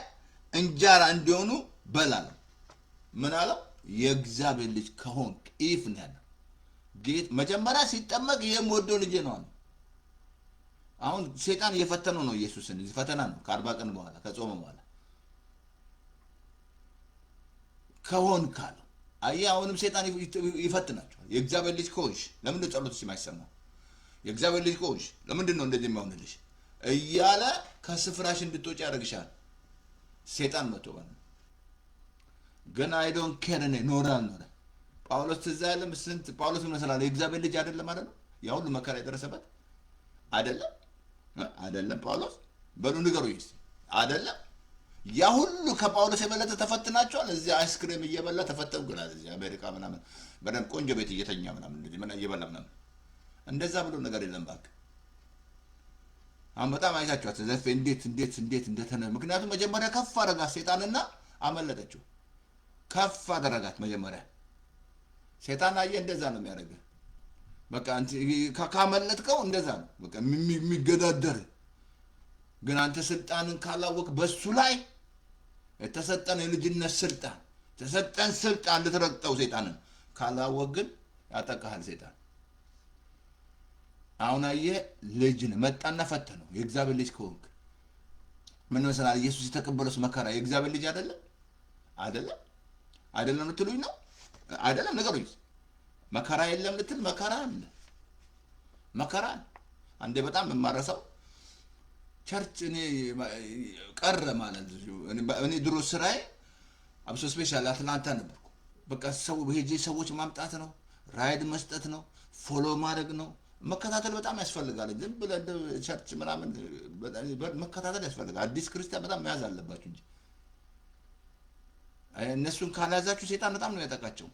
እንጀራ እንዲሆኑ በላለው። ምን አለው? የእግዚአብሔር ልጅ ከሆንክ ኢፍ ነው ያለው። ጌት መጀመሪያ ሲጠመቅ የምወደው ልጄ ነው አለ። አሁን ሰይጣን እየፈተነው ነው ኢየሱስን። ፈተና ነው። ከ40 ቀን በኋላ ከጾመ በኋላ ከሆንክ አለው። አየህ፣ አሁንም ሰይጣን ይፈትናቸዋል። የእግዚአብሔር ልጅ ከሆንሽ ለምንድን ነው ጸሎትሽ የማይሰማው? የእግዚአብሔር ልጅ ከሆንሽ ለምንድን ነው እንደዚህ የማይሆንልሽ እያለ ከስፍራሽ እንድትወጪ ያደርግሻል ሰይጣን መጥቶ ማለት። ግን አይ ዶንት ኬር እኔ ኖረ ጳውሎስ ትዝ አይልም? ስንት ጳውሎስ ምን መስላል? የእግዚአብሔር ልጅ አይደለም ማለት ነው። ያ ሁሉ መከራ የደረሰበት አይደለም ጳውሎስ? በሉ ንገሩኝ እስኪ። አይደለም ያ ሁሉ ከጳውሎስ የበለጠ ተፈትናቸዋል። እዚህ አይስክሬም እየበላ ተፈተንኩናል። እዚህ አሜሪካ ምናምን በደንብ ቆንጆ ቤት እየተኛ ምናምን እየበላ ምናምን እንደዛ ብሎ ነገር የለም እባክህ። አሁን በጣም አይታችኋት ዘርፌ እንዴት እንደተነ። ምክንያቱም መጀመሪያ ከፍ አደረጋት ሰይጣንና አመለጠችው። ከፍ አደረጋት መጀመሪያ ሰይጣን። አየህ፣ እንደዛ ነው የሚያደርገው። በቃ ካመለጥከው እንደዛ ነው በቃ የሚገዳደር ግን አንተ ስልጣንን ካላወቅ በሱ ላይ የተሰጠን የልጅነት ስልጣን ተሰጠን ስልጣን ልትረግጠው ሰይጣንን ካላወቅ ግን ያጠቃሃል ሰይጣን። አሁን አየህ ልጅን መጣና ፈተነው። የእግዚአብሔር ልጅ ከሆንክ ምን መሰላል ኢየሱስ የተቀበለው መከራ የእግዚአብሔር ልጅ አይደለም አይደለም ልትሉኝ ነው? አይደለም ንገሩኝ። መከራ የለም ልትል መከራ አለ። መከራ አንዴ በጣም የማረሳው ቸርች እኔ ቀረ ማለት እኔ ድሮ ስራዬ አብሶ ስፔሻል አትላንታ ነበርኩ። በቃ ሰው ሄጄ ሰዎች ማምጣት ነው፣ ራይድ መስጠት ነው፣ ፎሎ ማድረግ ነው። መከታተል በጣም ያስፈልጋል። ዝም ብለህ ቸርች ምናምን መከታተል ያስፈልጋል። አዲስ ክርስቲያን በጣም መያዝ አለባችሁ እንጂ እነሱን ካልያዛችሁ ሰይጣን በጣም ነው ያጠቃቸው።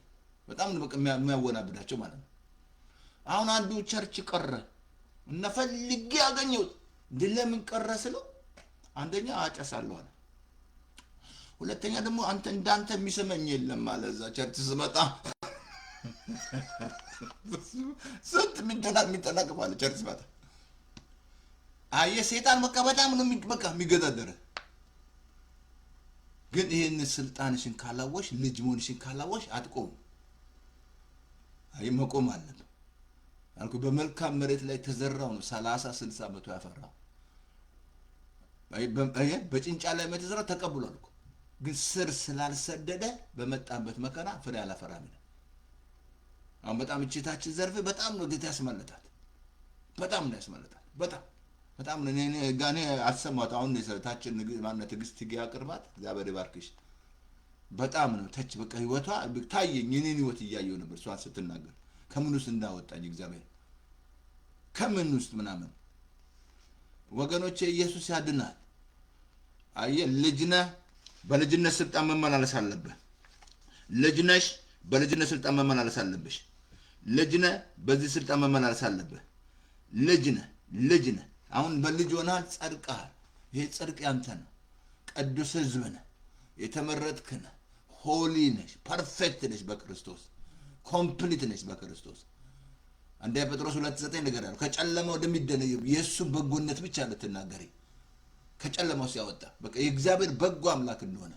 በጣም ነው በቃ የሚያወናብዳቸው ማለት ነው። አሁን አንዱ ቸርች ቀረ እና ፈልጌ ያገኘሁት ለምን ቀረ ስለው አንደኛ አጨሳለሁ አለ፣ ሁለተኛ ደግሞ አንተ እንዳንተ የሚሰማኝ የለም ማለት እዛ ቸርች ስመጣ ስንት የሚጠናቅ ማለት ቸርች ስመጣ አየህ ሰይጣን በቃ በጣም ነው በቃ የሚገዳደረ። ግን ይሄን ስልጣንሽን ካላወሽ ልጅ መሆንሽን ካላወሽ አትቆም። አይ መቆም አለብህ አልኩ። በመልካም መሬት ላይ ተዘራው ነው 30 60 መቶ ያፈራው። አይ በጭንጫ ላይ መተዘራ ተቀብሏል እኮ። ግን ስር ስላልሰደደ በመጣበት መከራ ፍሬ አላፈራም ነው። አሁን በጣም እቺታችን ዘርፍ በጣም ነው ጌታ ያስመለጣል። በጣም ነው ያስመለጣል። በጣም ነው እኔ ጋኔ አሰማት። አሁን ታችን ማንነት ትግስት ያቅርባት እግዚአብሔር ይባርክሽ። በጣም ነው ተች በቃ ህይወቷ ታየኝ። እኔን ህይወት እያየሁ ነበር እሷን ስትናገር ከምን ውስጥ እንዳወጣኝ እግዚአብሔር ከምን ውስጥ ምናምን። ወገኖቼ ኢየሱስ ያድናል። አየህ ልጅ ነህ፣ በልጅነት ስልጣን መመላለስ አለብህ። ልጅ ነሽ፣ በልጅነት ስልጣን መመላለስ አለብሽ። ልጅ ነህ፣ በዚህ ስልጣን መመላለስ አለብህ። ልጅ ነህ። አሁን በልጅ ሆነሃል፣ ጸድቀሃል። ይሄ ጽድቅ ያንተ ነው። ቅዱስ ህዝብ ነህ፣ የተመረጥክ ነህ፣ ሆሊ ነሽ፣ ፐርፌክት ነሽ በክርስቶስ ኮምፕሊት ነሽ በክርስቶስ። አንደኛ ጴጥሮስ 2:9 ነገር ያለው ከጨለማ ወደሚደነቅ የእሱ በጎነት ብቻ ልትናገሪ ከጨለማው ሲያወጣ በቃ የእግዚአብሔር በጎ አምላክ እንደሆነ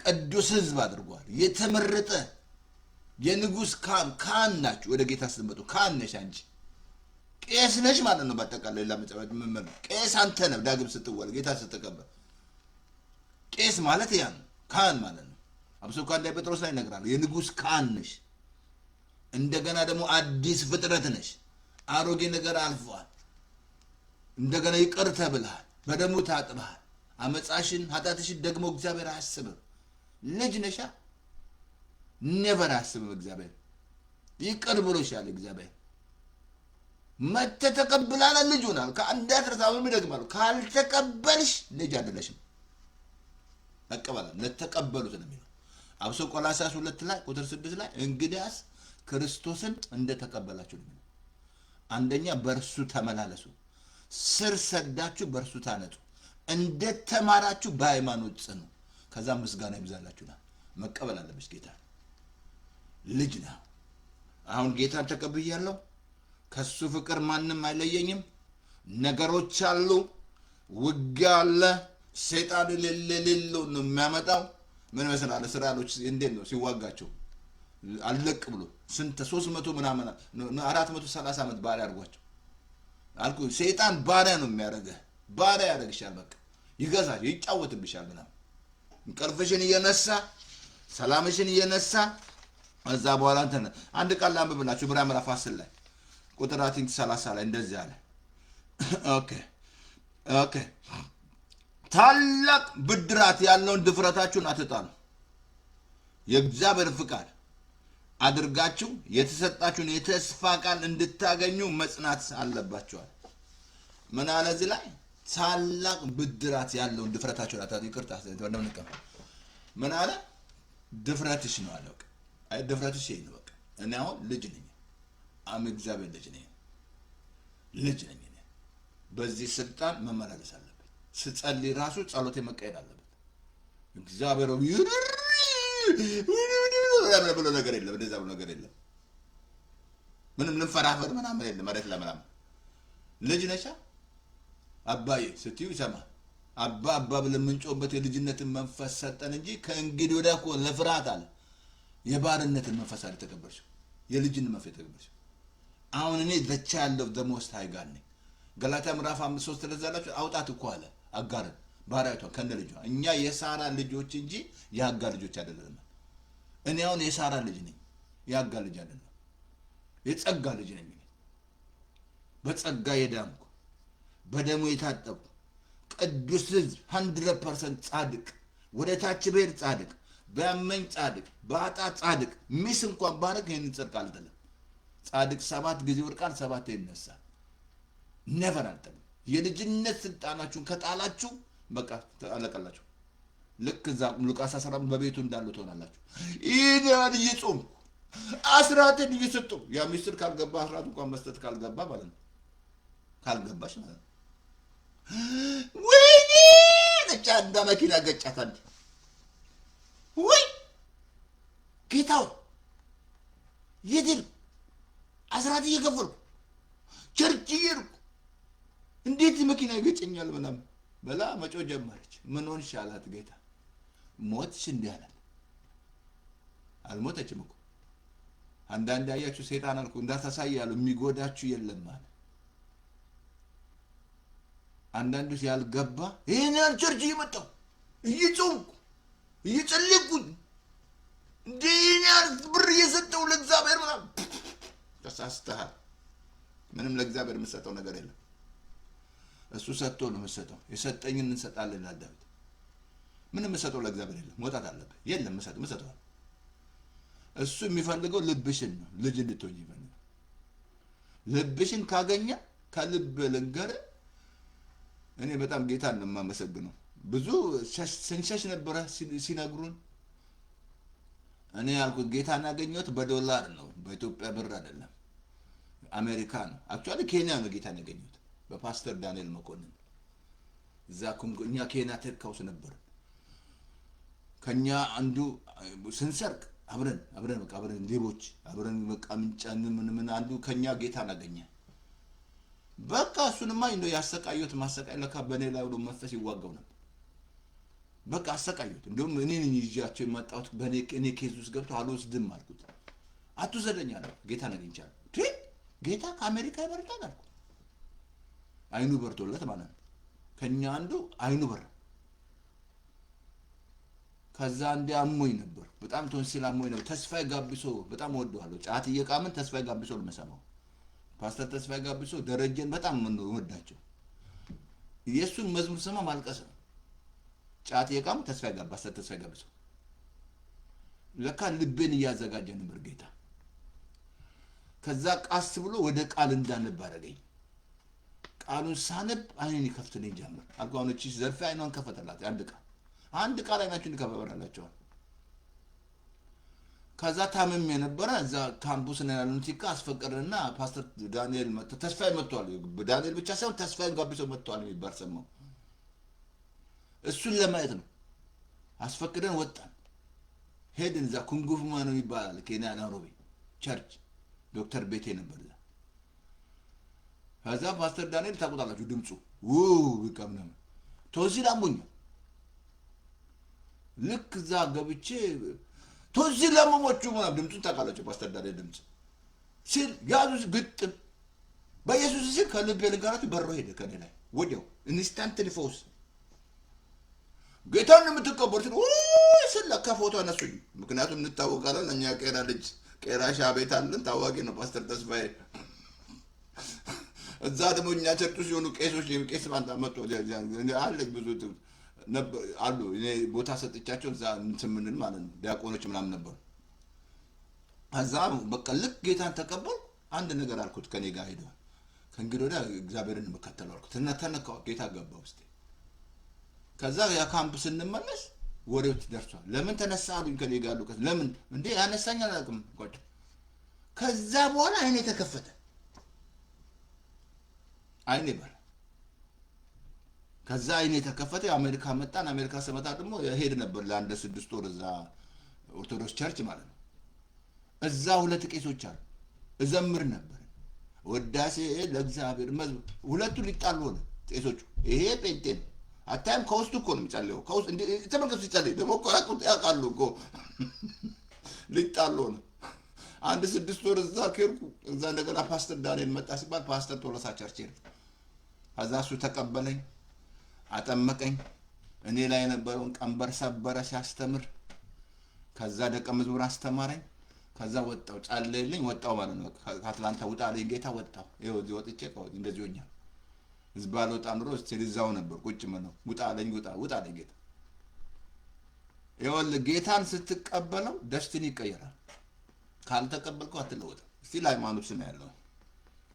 ቅዱስ ህዝብ አድርጓል። የተመረጠ የንጉስ ካህን ናችሁ። ወደ ጌታ ስትመጡ ካህን ነሽ አንቺ። ቄስ ነሽ ማለት ነው። በአጠቃላይ ለመጨረሻ ምን ቄስ አንተ ነህ። ዳግም ስትወለድ ጌታ ስትቀበል ቄስ ማለት ያ ነው፣ ካህን ማለት ነው። አብሶ አንደኛ ጴጥሮስ ላይ ይነግራል የንጉስ ካህን ነሽ። እንደገና ደግሞ አዲስ ፍጥረት ነሽ። አሮጌ ነገር አልፏል። እንደገና ይቅር ተብለሃል፣ በደሙ ታጥበሃል። አመጻሽን ኃጢአትሽን ደግሞ እግዚአብሔር አያስብም። ልጅ ነሻ። ኔቨር አያስብም እግዚአብሔር። ይቅር ብሎሻል እግዚአብሔር። መተህ ተቀብለሃል፣ ልጅ ሆናል። ከአንዳት ረዛውም ይደግማሉ። ካልተቀበልሽ ልጅ አይደለሽም። መቀበል ለተቀበሉት ነው የሚለው። አብሶ ቆላስይስ 2 ላይ ቁጥር 6 ላይ እንግዲያስ ክርስቶስን እንደተቀበላችሁ ነው። አንደኛ በእርሱ ተመላለሱ፣ ስር ሰዳችሁ በእርሱ ታነጹ፣ እንደተማራችሁ በሃይማኖት ጽኑ፣ ከዛ ምስጋና ይብዛላችሁና መቀበል አለብሽ ጌታ። ልጅ ነው። አሁን ጌታን ተቀብያለሁ፣ ከሱ ፍቅር ማንም አይለየኝም። ነገሮች አሉ፣ ውጊያ አለ፣ ሰይጣን ለሌለው ነው የሚያመጣው። ምን መሰላል እስራኤሎች እንዴት ነው ሲዋጋቸው አልለቅ ብሎ ስንት 300 ምናምን 430 ዓመት ባሪያ አድርጓቸው አልኩ። ሰይጣን ባሪያ ነው የሚያደርገህ። ባሪያ ያደርግሻል። በቃ ይገዛል፣ ይጫወትብሻል ምናምን እንቅልፍሽን እየነሳ ሰላምሽን እየነሳ እዛ በኋላ እንትን አንድ ቃል ላንብብላችሁ ዕብራውያን ምዕራፍ 10 ላይ ቁጥር 30 ላይ እንደዚህ አለ። ኦኬ ታላቅ ብድራት ያለውን ድፍረታችሁን አትጣሉ፣ የእግዚአብሔር ፍቃድ አድርጋችሁ የተሰጣችሁን የተስፋ ቃል እንድታገኙ መጽናት አለባችኋል። ምን አለ እዚህ ላይ? ታላቅ ብድራት ያለውን ድፍረታችሁን አትጣሉ። ይቅርታ እንደምንቀም ምን አለ? ድፍረትሽ ነው አለ። በቃ አይ ድፍረትሽ ነው። በቃ እኔ አሁን ልጅ ነኝ፣ እግዚአብሔር ልጅ ነኝ። በዚህ ስልጣን መመላለስ አለበት። ስጸልይ ራሱ ጸሎቴ መቀየር አለበት። እግዚአብሔር ብሎ ነገር የለም፣ እንደዛ ብሎ ነገር የለም። ምንም ልንፈራፈር ምናምን የለም። መሬት ለምናምን ልጅ ነሻ። አባዬ ስትዩ ይሰማል። አባ አባ ብለን የምንጮህበት የልጅነትን መንፈስ ሰጠን እንጂ ከእንግዲህ ወዲያ እኮ ለፍርሃት አለ የባርነትን መንፈስ አለ ተቀበልሽው፣ የልጅን መንፈስ ተቀበልሽው። አሁን እኔ ዘቻ ያለው ደሞስት ሃይጋር ነኝ። ገላትያ ምዕራፍ 5:3 ተለዛላችሁ አውጣት እኮ አለ አጋርን ባሪያቷን ከነ ልጇ። እኛ የሳራ ልጆች እንጂ የአጋር ልጆች አይደለንም። እኔ አሁን የሳራ ልጅ ነኝ፣ የአጋር ልጅ አይደለም። የጸጋ ልጅ ነኝ። በጸጋ የዳንኩ በደሙ የታጠብኩ ቅዱስ ሕዝብ 100% ጻድቅ፣ ወደ ታች ብሄድ ጻድቅ፣ በያመኝ ጻድቅ፣ በአጣ ጻድቅ፣ ሚስ እንኳን ባረግ ይህንን ጽድቅ አልጥልም። ጻድቅ 7 ጊዜ ወድቃል፣ 7 ይነሳል። ነቨር አልጥልም። የልጅነት ስልጣናችሁን ከጣላችሁ በቃ አለቀላችሁ። ልክ እዛ ሉቃስ 14 በቤቱ እንዳሉ ትሆናላችሁ። ይህን ያህል እየጾሙ አስራትን እየሰጡ ያ ሚስጥር ካልገባ አስራት እንኳን መስጠት ካልገባ ማለት ነው ካልገባሽ ማለት ነው። ወይኔ ነጫ እንዳ መኪና ገጫት አንዴ ወይ ጌታው ይድል አስራት እየከፈልኩ ቸርች እየሄድኩ እንዴት መኪና ይገጨኛል ምናምን በላ መጮ ጀመረች። ምን ሆንሽ አላት ጌታ። ሞትሽ እንዲህ አላት። አልሞተችም እኮ አንዳንድ ያያችሁ ሰይጣን አልኩ እንዳታሳያሉ የሚጎዳችሁ የለም ማለት አንዳንዱ ያልገባ ይሄን ቸርች እየመጣሁ እየጾምኩ እየጸለይኩኝ እንዴት ብር እየሰጠው ለእግዚአብሔር ምናምን ተሳስተሃል። ምንም ለእግዚአብሔር የምትሰጠው ነገር የለም። እሱ ሰጥቶ ነው የምትሰጠው። የሰጠኝን እንሰጣለን ይላል ዳዊት። ምንም የምትሰጠው ለእግዚአብሔር የለም። መውጣት አለበት። የለም የምትሰጠው እሱ የሚፈልገው ልብሽን ነው። ልጅ እንድትሆኝ ይፈልጋል። ልብሽን ካገኘ ከልብ ልንገርህ እኔ በጣም ጌታን ነው የማመሰግነው። ብዙ ስንሸሽ ነበረ ሲነግሩን። እኔ ያልኩት ጌታን ያገኘሁት በዶላር ነው፣ በኢትዮጵያ ብር አይደለም። አሜሪካ ነው አክቹአሊ ኬንያ ነው ጌታን ያገኘሁት በፓስተር ዳንኤል መኮንን። እዛ እኛ ኬንያ ተካውስ ነበር። ከኛ አንዱ ስንሰርቅ አብረን በቃ አብረን ሌቦች አብረን በቃ ምንጫን ምን አንዱ ከኛ ጌታን አገኘ። በቃ እሱንማ እንደው ያሰቃዩት ማሰቃይ ለካ በኔ ላይ ወደ መንፈስ ይዋጋው ነበር። በቃ አሰቃዩት። እንደውም እኔ ነኝ ይዣቸው የመጣሁት እኔ ኬዝ ውስጥ ገብቶ አልወስድም አልኩት። አትወሰደኝ አለ። ጌታን አግኝቻለሁ። ጌታ ከአሜሪካ ይበልጣል አልኩ። አይኑ በርቶለት ማለት ነው። ከኛ አንዱ አይኑ በር። ከዛ እንደ አሞኝ ነበር በጣም ቶንሲል አሞኝ ነበር። ተስፋዬ ጋቢሶ በጣም ወደዋለሁ። ጫት እየቃምን ተስፋዬ ጋቢሶ ነው የምሰማው። ፓስተር ተስፋዬ ጋቢሶ ደረጀን በጣም ነው ወዳቸው። ኢየሱስን መዝሙር ሰማ ማልቀስ ነው። ጫት እየቃም ተስፋዬ ጋቢሶ ለካ ልቤን እያዘጋጀ ነበር ጌታ። ከዛ ቃስ ብሎ ወደ ቃል እንዳነብ አደረገኝ። ቃሉን ሳነብ አይኔን ይከፍትልኝ ጀመር። አልኳኖች ዘርፌ አይኗን ከፈተላት። አንድ ቃል አይናችሁን ይከፈበራላችኋል። ከዛ ታመም የነበረ እዛ ካምፑስ ነው ያሉት ቲካ አስፈቀደና ፓስተር ዳንኤል መጥቶ ተስፋዬ መጥቷል። ዳንኤል ብቻ ሳይሆን ተስፋዬን ጋብዞ መጥቷል የሚባል ሰማሁ። እሱን ለማየት ነው አስፈቅደን ወጣን። ሄድን። እዛ ኩንጉፍማ ነው ይባላል ኬንያ ናይሮቢ ቸርች ዶክተር ቤቴ ነበር። ከዛ ፓስተር ዳንኤል ታውቁታላችሁ ድምፁ ይቀምነ ቶንሲል አሞኛል። ልክ እዛ ገብቼ ቶንሲል ለመሞቹ ማለት ድምፁን ታውቃላችሁ ፓስተር ዳንኤል ድምፅ ሲል ያዙስ ግጥም በኢየሱስ ሲል ከልቤ ልንገራችሁ በሮ ሄደ ከኔ ላይ ወዲያው ኢንስታንትሊ ፎስ ጌታን የምትቀበሉት ስለካ ፎቶ አነሱኝ። ምክንያቱም እንታወቃለን እኛ ቄራ ልጅ ቄራሻ ቤት አለን ታዋቂ ነው ፓስተር ተስፋዬ። እዛ ደግሞ እኛ ቸርች ሲሆኑ ቄሶች ቄስ ባንታ መጥቶ አለች ብዙ አሉ። እኔ ቦታ ሰጥቻቸው እዛ እንትምንን ማለት ነው ዲያቆኖች ምናምን ነበሩ። ከዛ በቃ ልክ ጌታን ተቀበል አንድ ነገር አልኩት ከኔ ጋር ሄደ። ከእንግዲህ ወዲያ እግዚአብሔርን መከተል አልኩት። ተነካው ጌታ ገባ ውስጥ። ከዛ ያ ካምፕ ስንመለስ ወሬው ደርሷል። ለምን ተነሳ አሉኝ ከኔ ጋር አሉ። ለምን እንዴ ያነሳኝ አላውቅም ቆጭ። ከዛ በኋላ አይኔ ተከፈተ። አይኔ በር ከዛ አይኔ ተከፈተ። አሜሪካ መጣን። አሜሪካ ስመጣ ደግሞ ሄድ ነበር ለአንድ 6 ወር እዛ ኦርቶዶክስ ቸርች ማለት ነው። እዛ 2 ቄሶች አሉ። እዘምር ነበር ወዳሴ ለእግዚአብሔር መዝሙር። ሁለቱ ሊጣሉ ሆነ። ጤሶቹ ይሄ ጴንጤ ነው አታይም? ከውስጡ እኮ ነው የሚጸልየው። ከውስጥ እንዴ ተመልከቱ ሲጸልይ ደግሞ እኮ ያውቃሉ እኮ ሊጣሉ ነው። አንድ 6 ወር እዛ ከርኩ እዛ እንደገና ፓስተር ዳንኤል መጣ ሲባል ፓስተር ቶሎሳ ቸርች ሄድኩ። ከዛ እሱ ተቀበለኝ፣ አጠመቀኝ፣ እኔ ላይ የነበረውን ቀንበር ሰበረ ሲያስተምር። ከዛ ደቀ መዝሙር አስተማረኝ። ከዛ ወጣው ጸለየልኝ፣ ወጣው ማለት ነው። ከአትላንታ ውጣ አለኝ ጌታ፣ ወጣው። ይኸው እዚህ ወጥቼ እንደዚህ ሆኛል። ህዝብ አልወጣ ኑሮ እዛው ነበር ቁጭ ነው። ውጣ አለኝ ውጣ አለኝ ጌታ። ይኸውልህ ጌታን ስትቀበለው ደስቲኒ ይቀየራል። ካልተቀበልከው አትለወጥም። እስቲ ሃይማኖት ስም ያለው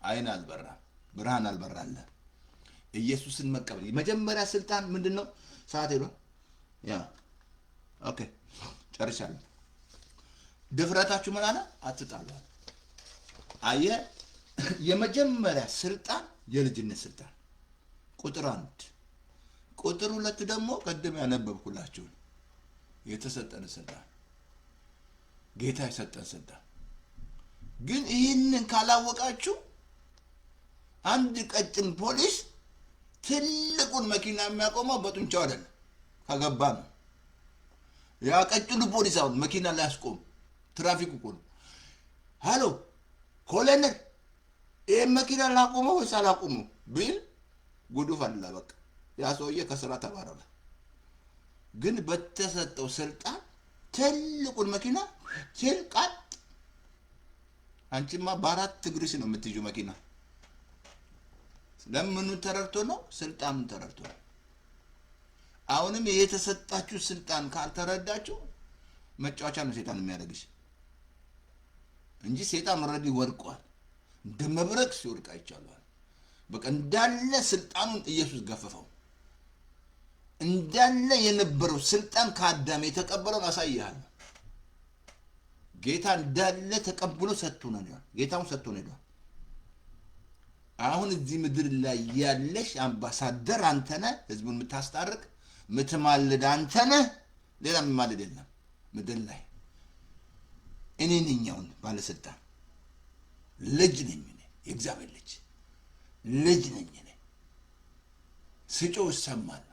አይን አልበራ ብርሃን አልበራለ። ኢየሱስን መቀበል የመጀመሪያ ስልጣን ምንድነው? ሰዓት ሄዶ ያ ኦኬ ጨርሻለሁ። ድፍረታችሁ ምን አለ? አትጣሉ። አየህ የመጀመሪያ ስልጣን የልጅነት ስልጣን ቁጥር 1። ቁጥር 2 ደግሞ ቀደም ያነበብኩላችሁ የተሰጠን ስልጣን ጌታ የሰጠን ስልጣን። ግን ይህንን ካላወቃችሁ አንድ ቀጭን ፖሊስ ትልቁን መኪና የሚያቆመው በጡንቻው አይደለም፣ ከገባ ነው። ያ ቀጭኑ ፖሊስ አሁን መኪና ላይ ያስቆም ትራፊክ እኮ ነው። ሃሎ ኮሎኔል ይሄን መኪና ላቆመው ወይስ አላቆመው ቢል ጉዱ ፈላ። በቃ ያ ሰውዬ ከስራ ተባረረ። ግን በተሰጠው ስልጣን ትልቁን መኪና ሲልቃጥ አንቺማ በአራት እግርሽ ነው የምትይዙ መኪና። ለምኑን ተረድቶ ነው? ስልጣኑን ተረድቶ ነው። አሁንም የተሰጣችሁ ስልጣን ካልተረዳችሁ መጫወቻ ነው ሰይጣን የሚያደርግሽ እንጂ ሰይጣን ኦልሬዲ ወድቋል። እንደ መብረቅ ሲወድቅ አይቻለሁ። በቃ እንዳለ ስልጣኑን ኢየሱስ ገፈፈው። እንዳለ የነበረው ስልጣን ከአዳም የተቀበለውን አሳይሃለሁ። ጌታ እንዳለ ተቀብሎ ሰጥቶናል። ጌታውን ሰጥቶን ሄዷል። አሁን እዚህ ምድር ላይ ያለሽ አምባሳደር አንተ ነህ። ህዝቡን የምታስታርቅ የምትማልድ አንተ ነህ። ሌላ የሚማልድ የለም ምድር ላይ። እኔ ነኝ አሁን ባለስልጣን። ልጅ ነኝ እኔ፣ የእግዚአብሔር ልጅ ነኝ እኔ። ስጮህ እሰማለሁ።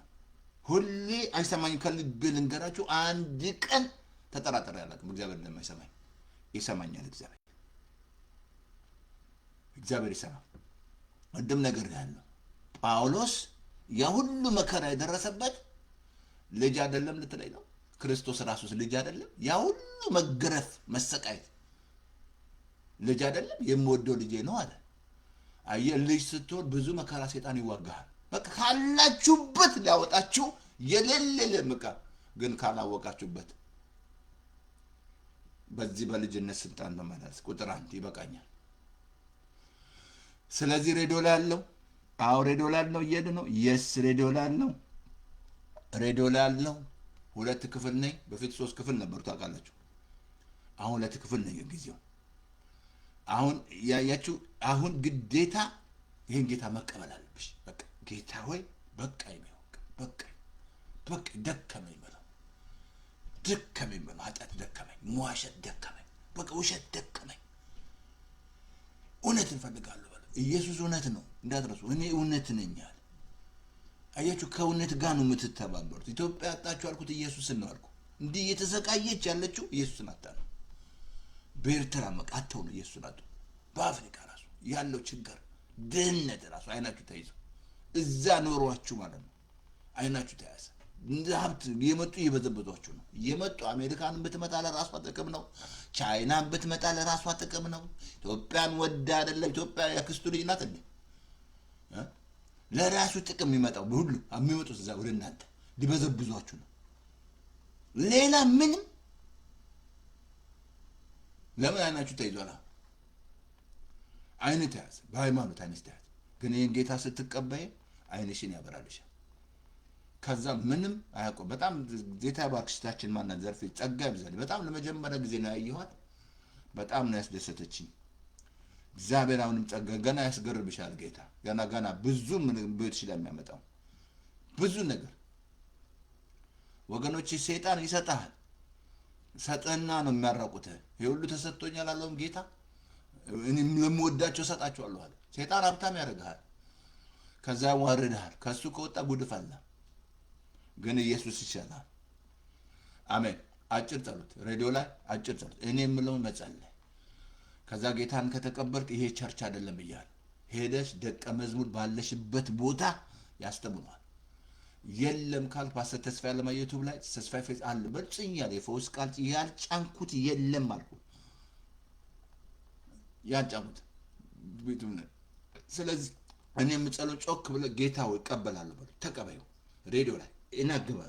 ሁሌ አይሰማኝም። ከልቤ ልንገራችሁ፣ አንድ ቀን ተጠራጥሬ አላውቅም እግዚአብሔር እንደማይሰማኝ። ይሰማኛል። እግዚአብሔር ይሰማል። ወንድም ነገር ያለው ጳውሎስ ያ ሁሉ መከራ የደረሰበት ልጅ አይደለም ልትለኝ ነው? ክርስቶስ ራሱስ ልጅ አይደለም? ያ ሁሉ መገረፍ መሰቃየት ልጅ አይደለም? የምወደው ልጄ ነው አለ። አየህ ልጅ ስትሆን ብዙ መከራ ሰይጣን ይዋጋሃል። በቃ ካላችሁበት ሊያወጣችሁ የሌለ ምቃ ግን ካላወቃችሁበት በዚህ በልጅነት ስልጣን ተመላለስ። ቁጥር 1 ይበቃኛል። ስለዚህ ሬዲዮ ላይ ያለው ሬዲዮ ላይ ያለው እየሄድ ነው። የስ ሬዲዮ ላይ ያለው 2 ክፍል ነኝ። በፊት 3 ክፍል ነበሩ ታውቃላችሁ። አሁን 2 ክፍል ነኝ ጊዜው። አሁን ያያችሁ አሁን ግዴታ ይሄን ጌታ መቀበል አለብሽ። በቃ ጌታ ሆይ በቃ ደከመኝ በለው። ኃጢአት ደከመኝ፣ መዋሸት ደከመኝ፣ በቃ ውሸት ደከመኝ። እውነት እንፈልጋለሁ በለው። ኢየሱስ እውነት ነው እንዳትረሱ። እኔ እውነት ነኝ አለ። አያችሁ ከእውነት ጋር ነው የምትተባበሩት። ኢትዮጵያ ያጣችሁ አልኩት ኢየሱስን ነው አልኩ። እንዲህ እየተሰቃየች ያለችው ኢየሱስን አጣ ነው። በኤርትራ መቃተው ነው ኢየሱስን አጡ። በአፍሪካ ራሱ ያለው ችግር ድህነት ራሱ አይናችሁ ተይዞ እዛ ኖሯችሁ ማለት ነው። አይናችሁ ተያዘ። እንደ ሀብት እየመጡ እየበዘበዟችሁ ነው። እየመጡ አሜሪካንን ብትመጣ ለራሷ ጥቅም ነው። ቻይናን ብትመጣ ለራሷ ጥቅም ነው። ኢትዮጵያን ወዳ አይደለም። ኢትዮጵያ የክርስቱ ልጅ ናት እንዴ? ለራሱ ጥቅም የሚመጣው ሁሉ የሚመጡት እዛ ወደ እናንተ ሊበዘብዟችሁ ነው። ሌላ ምንም። ለምን አይናችሁ ተይዟል? አይን ተያዘ። በሃይማኖት አይንሽ ተያዘ። ግን ይህን ጌታ ስትቀበይ አይንሽን ያበራልሻል። ከዛ ምንም አያውቁም። በጣም ጌታ ባክሽታችን ማናት ዘርፌ ጸጋ ይብዛል። በጣም ለመጀመሪያ ጊዜ ነው ያየኋት። በጣም ነው ያስደሰተችኝ። እግዚአብሔር አሁንም ጸጋ ገና ያስገርብሻል። ጌታ ገና ብዙ ምን ቤትሽ ላይ የሚያመጣው ብዙ ነገር ወገኖች፣ ሰይጣን ይሰጣል። ሰጠና ነው የሚያራቁትህ። ይሁሉ ተሰጥቶኛል አለውም ጌታ። እኔም ለምወዳቸው ሰጣቸዋለሁ አለ። ሰይጣን ሀብታም ያደርግሃል። ከዛ ዋርዳል። ከሱ ከወጣ ጉድፍ አለ። ግን ኢየሱስ ይሻላል። አሜን። አጭር ጸሎት ሬዲዮ ላይ አጭር ጸሎት እኔ የምለውን መጸለይ። ከዛ ጌታን ከተቀበልክ ይሄ ቸርች አይደለም እያል ሄደሽ ደቀ መዝሙር ባለሽበት ቦታ ያስተምሯል። የለም ካልክ ፓስተር ተስፋዬ ለማ ዩቲዩብ ላይ ተስፋዬ ፌስ አለ በጽኛል የፈውስ ቃል ያልጫንኩት የለም አልኩ ያልጫንኩት ቤቱም ነው። ስለዚህ እኔ የምጸለው ጮክ ብለ ጌታ ሆይ እቀበላለሁ በሉ ተቀበዩ። ሬዲዮ ላይ እና ግባ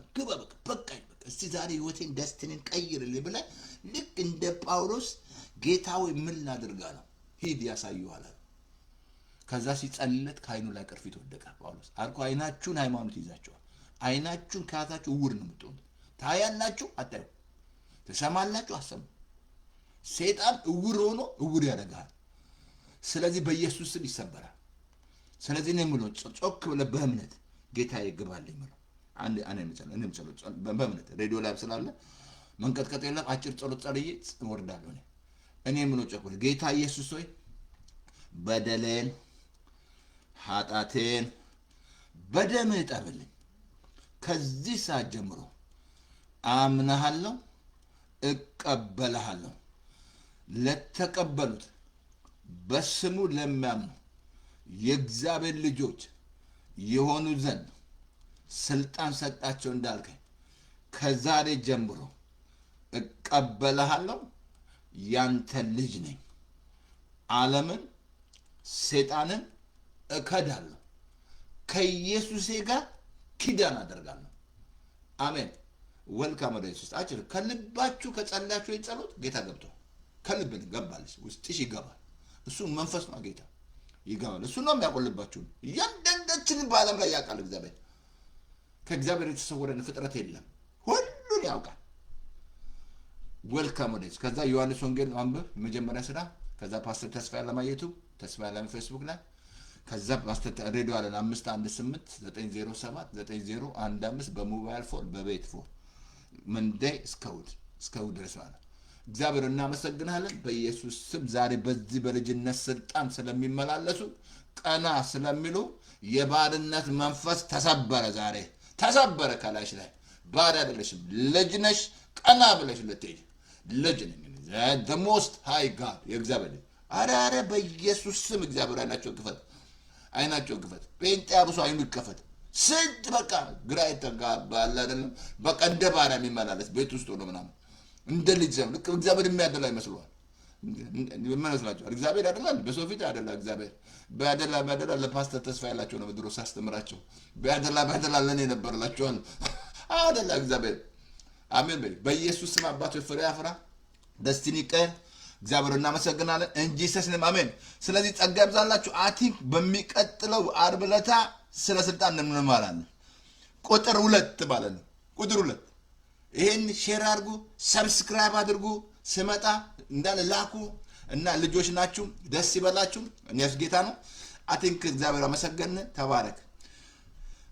በቃ እስቲ ዛሬ ህይወቴን ደስትንን ቀይርልኝ ብለ ልክ እንደ ጳውሎስ ጌታ ሆይ ምን ላድርጋ ነው ሂድ ያሳዩሃል። ከዛ ሲጸልለት ከአይኑ ላይ ቅርፊት ወደቀ። ጳውሎስ አልኩ አይናችሁን ሃይማኖት ይዛችኋል። አይናችሁን ከያዛችሁ እውር ነው የምትሆኑት። ታያላችሁ አታዩ፣ ትሰማላችሁ አሰሙ። ሰይጣን እውር ሆኖ እውር ያደርጋል። ስለዚህ በኢየሱስ ስም ይሰበራል። ስለዚህ እኔ የምለው ጮክ ብለህ በእምነት ጌታ ይግባልኝ ነው። አንድ እኔም ጸሎት በእምነት ሬዲዮ ላይ ስላለ መንቀጥቀጥ የለም። አጭር ጸሎት ጸልዬ እወርዳለሁ። እኔ የምለው ጮክ ብለህ ጌታ ኢየሱስ ሆይ በደሌን ኃጢአቴን በደምህ እጠብልኝ። ከዚህ ሰዓት ጀምሮ አምናሃለሁ፣ እቀበልሃለሁ። ለተቀበሉት በስሙ ለሚያምኑ የእግዚአብሔር ልጆች የሆኑ ዘንድ ስልጣን ሰጣቸው እንዳልከኝ ከዛሬ ጀምሮ እቀበልሃለሁ፣ ያንተ ልጅ ነኝ። ዓለምን ሰይጣንን እከዳለሁ፣ ከኢየሱሴ ጋር ኪዳን አደርጋለሁ። አሜን። ወልካም ወደ ኢየሱስ። አጭር ከልባችሁ ከጸለያችሁ የጸሎት ጌታ ገብቶ ከልብ ገባልሽ ውስጥሽ ይገባል። እሱ መንፈስ ነው። ጌታ ይገባል። እሱ ነው የሚያቆልባችሁ። እያንዳንዳችንን በዓለም ላይ ያውቃል እግዚአብሔር። ከእግዚአብሔር የተሰወረን ፍጥረት የለም፣ ሁሉን ያውቃል። ወልካም ወደ ኢየሱስ። ከዛ ዮሐንስ ወንጌል አንብብ መጀመሪያ ስራ። ከዛ ፓስተር ተስፋዬ ለማ ዩቲዩብ፣ ተስፋዬ ለማ ፌስቡክ ላይ፣ ከዛ ፓስተር ሬዲዮ አለን 518-907-9015 በሞባይል ፎን በቤት ፎን መንደይ እስከ እሑድ ድረስ ማለት። እግዚአብሔር እናመሰግናለን በኢየሱስ ስም። ዛሬ በዚህ በልጅነት ስልጣን ስለሚመላለሱ ቀና ስለሚሉ የባርነት መንፈስ ተሰበረ። ዛሬ ተሰበረ። ከላይሽ ላይ ባድ አይደለሽም፣ ልጅ ነሽ። ቀና ብለሽ ልትሄጂ ልጅ ነኝ። the most high God የእግዚአብሔር ልጅ። አረ በኢየሱስ ስም እግዚአብሔር አይናቸው ክፈት። ጴንጤ አብሶ አይኑ ይከፈት። ስንት በቃ ግራ የተጋባ አለ አይደለም። በቃ እንደ ባሪያ የሚመላለስ ቤት ውስጥ ሆኖ ምናምን እንደ ልጅ ዘም ልክ እግዚአብሔር የሚያደላ ይመስለዋል። ምን ይመስላችኋል? እግዚአብሔር ያደላል? በሰው ፊት ያደላ እግዚአብሔር በያደላ ለፓስተር ተስፋ ያላቸው ነው ድሮ ሳስተምራቸው። በያደላ ለኔ ነበርላችኋል። አደላ እግዚአብሔር። አሜን በይ። በኢየሱስ ስም አባቶች ፍሬ ያፍራ፣ ደስቲኒ ቀን እግዚአብሔር እናመሰግናለን። እንጂ ሰስንም አሜን። ስለዚህ ጸጋ ይብዛላችሁ። አቲንክ በሚቀጥለው ዓርብ ዕለት ስለ ስልጣን እንማራለን። ቁጥር 2 ማለት ነው። ቁጥር 2 ይሄን ሼር አድርጉ፣ ሰብስክራይብ አድርጉ። ስመጣ እንዳለ ላኩ እና ልጆች ናችሁ፣ ደስ ይበላችሁ። እኔስ ጌታ ነው። አቲንክ እግዚአብሔር አመሰገነ። ተባረክ።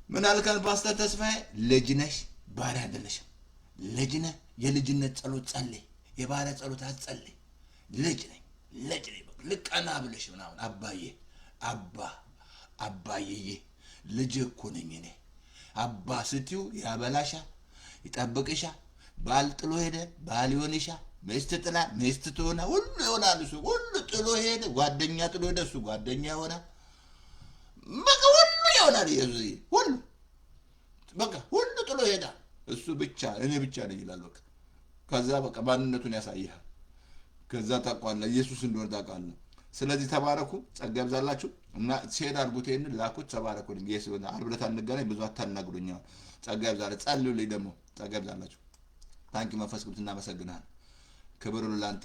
ምን አልከን ፓስተር ተስፋዬ? ልጅ ነሽ፣ ባሪያ አይደለሽም። ልጅ ነህ። የልጅነት ጸሎት ጸልይ፣ የባሪያ ጸሎት አትጸልይ። ልጅ ነኝ ልቀና ብለሽ ምናምን አባዬ ልጅ እኮ ነኝ እኔ። አባ ስትዩ ያበላሻል፣ ይጠብቅሻል። ባል ጥሎ ሄደ፣ ባል ይሆንሻል። ሚስት ጥላ ሚስት ትሆና፣ ሁሉ ይሆናል። እሱ ሁሉ ጥሎ ሄደ፣ ጓደኛ ጥሎ ሄደ፣ እሱ ጓደኛ ይሆናል። በቃ ሁሉ ይሆናል። ኢየሱስ በቃ ሁሉ ጥሎ ሄዳል። እሱ ብቻ እኔ ብቻ ነኝ ይላል። በቃ ከዛ በቃ ማንነቱን ያሳይሃል። ከዛ ታውቃለህ ኢየሱስ እንደሆነ ታውቃለህ። ስለዚህ ተባረኩ፣ ጸጋ ይብዛላችሁ እና ሼር አድርጉት፣ ይሄንን ላኩት። ተባረኩ። ኢየሱስ ዓርብ ዕለት አንገናኝ፣ ብዙ አታናግሩኝ። ጸጋ ይብዛላችሁ። ጸልዩልኝ ደግሞ ጸጋ ይብዛላችሁ። ታንኪ መንፈስ ቅዱስ እናመሰግናለን። ክብር ሁሉ ላንተ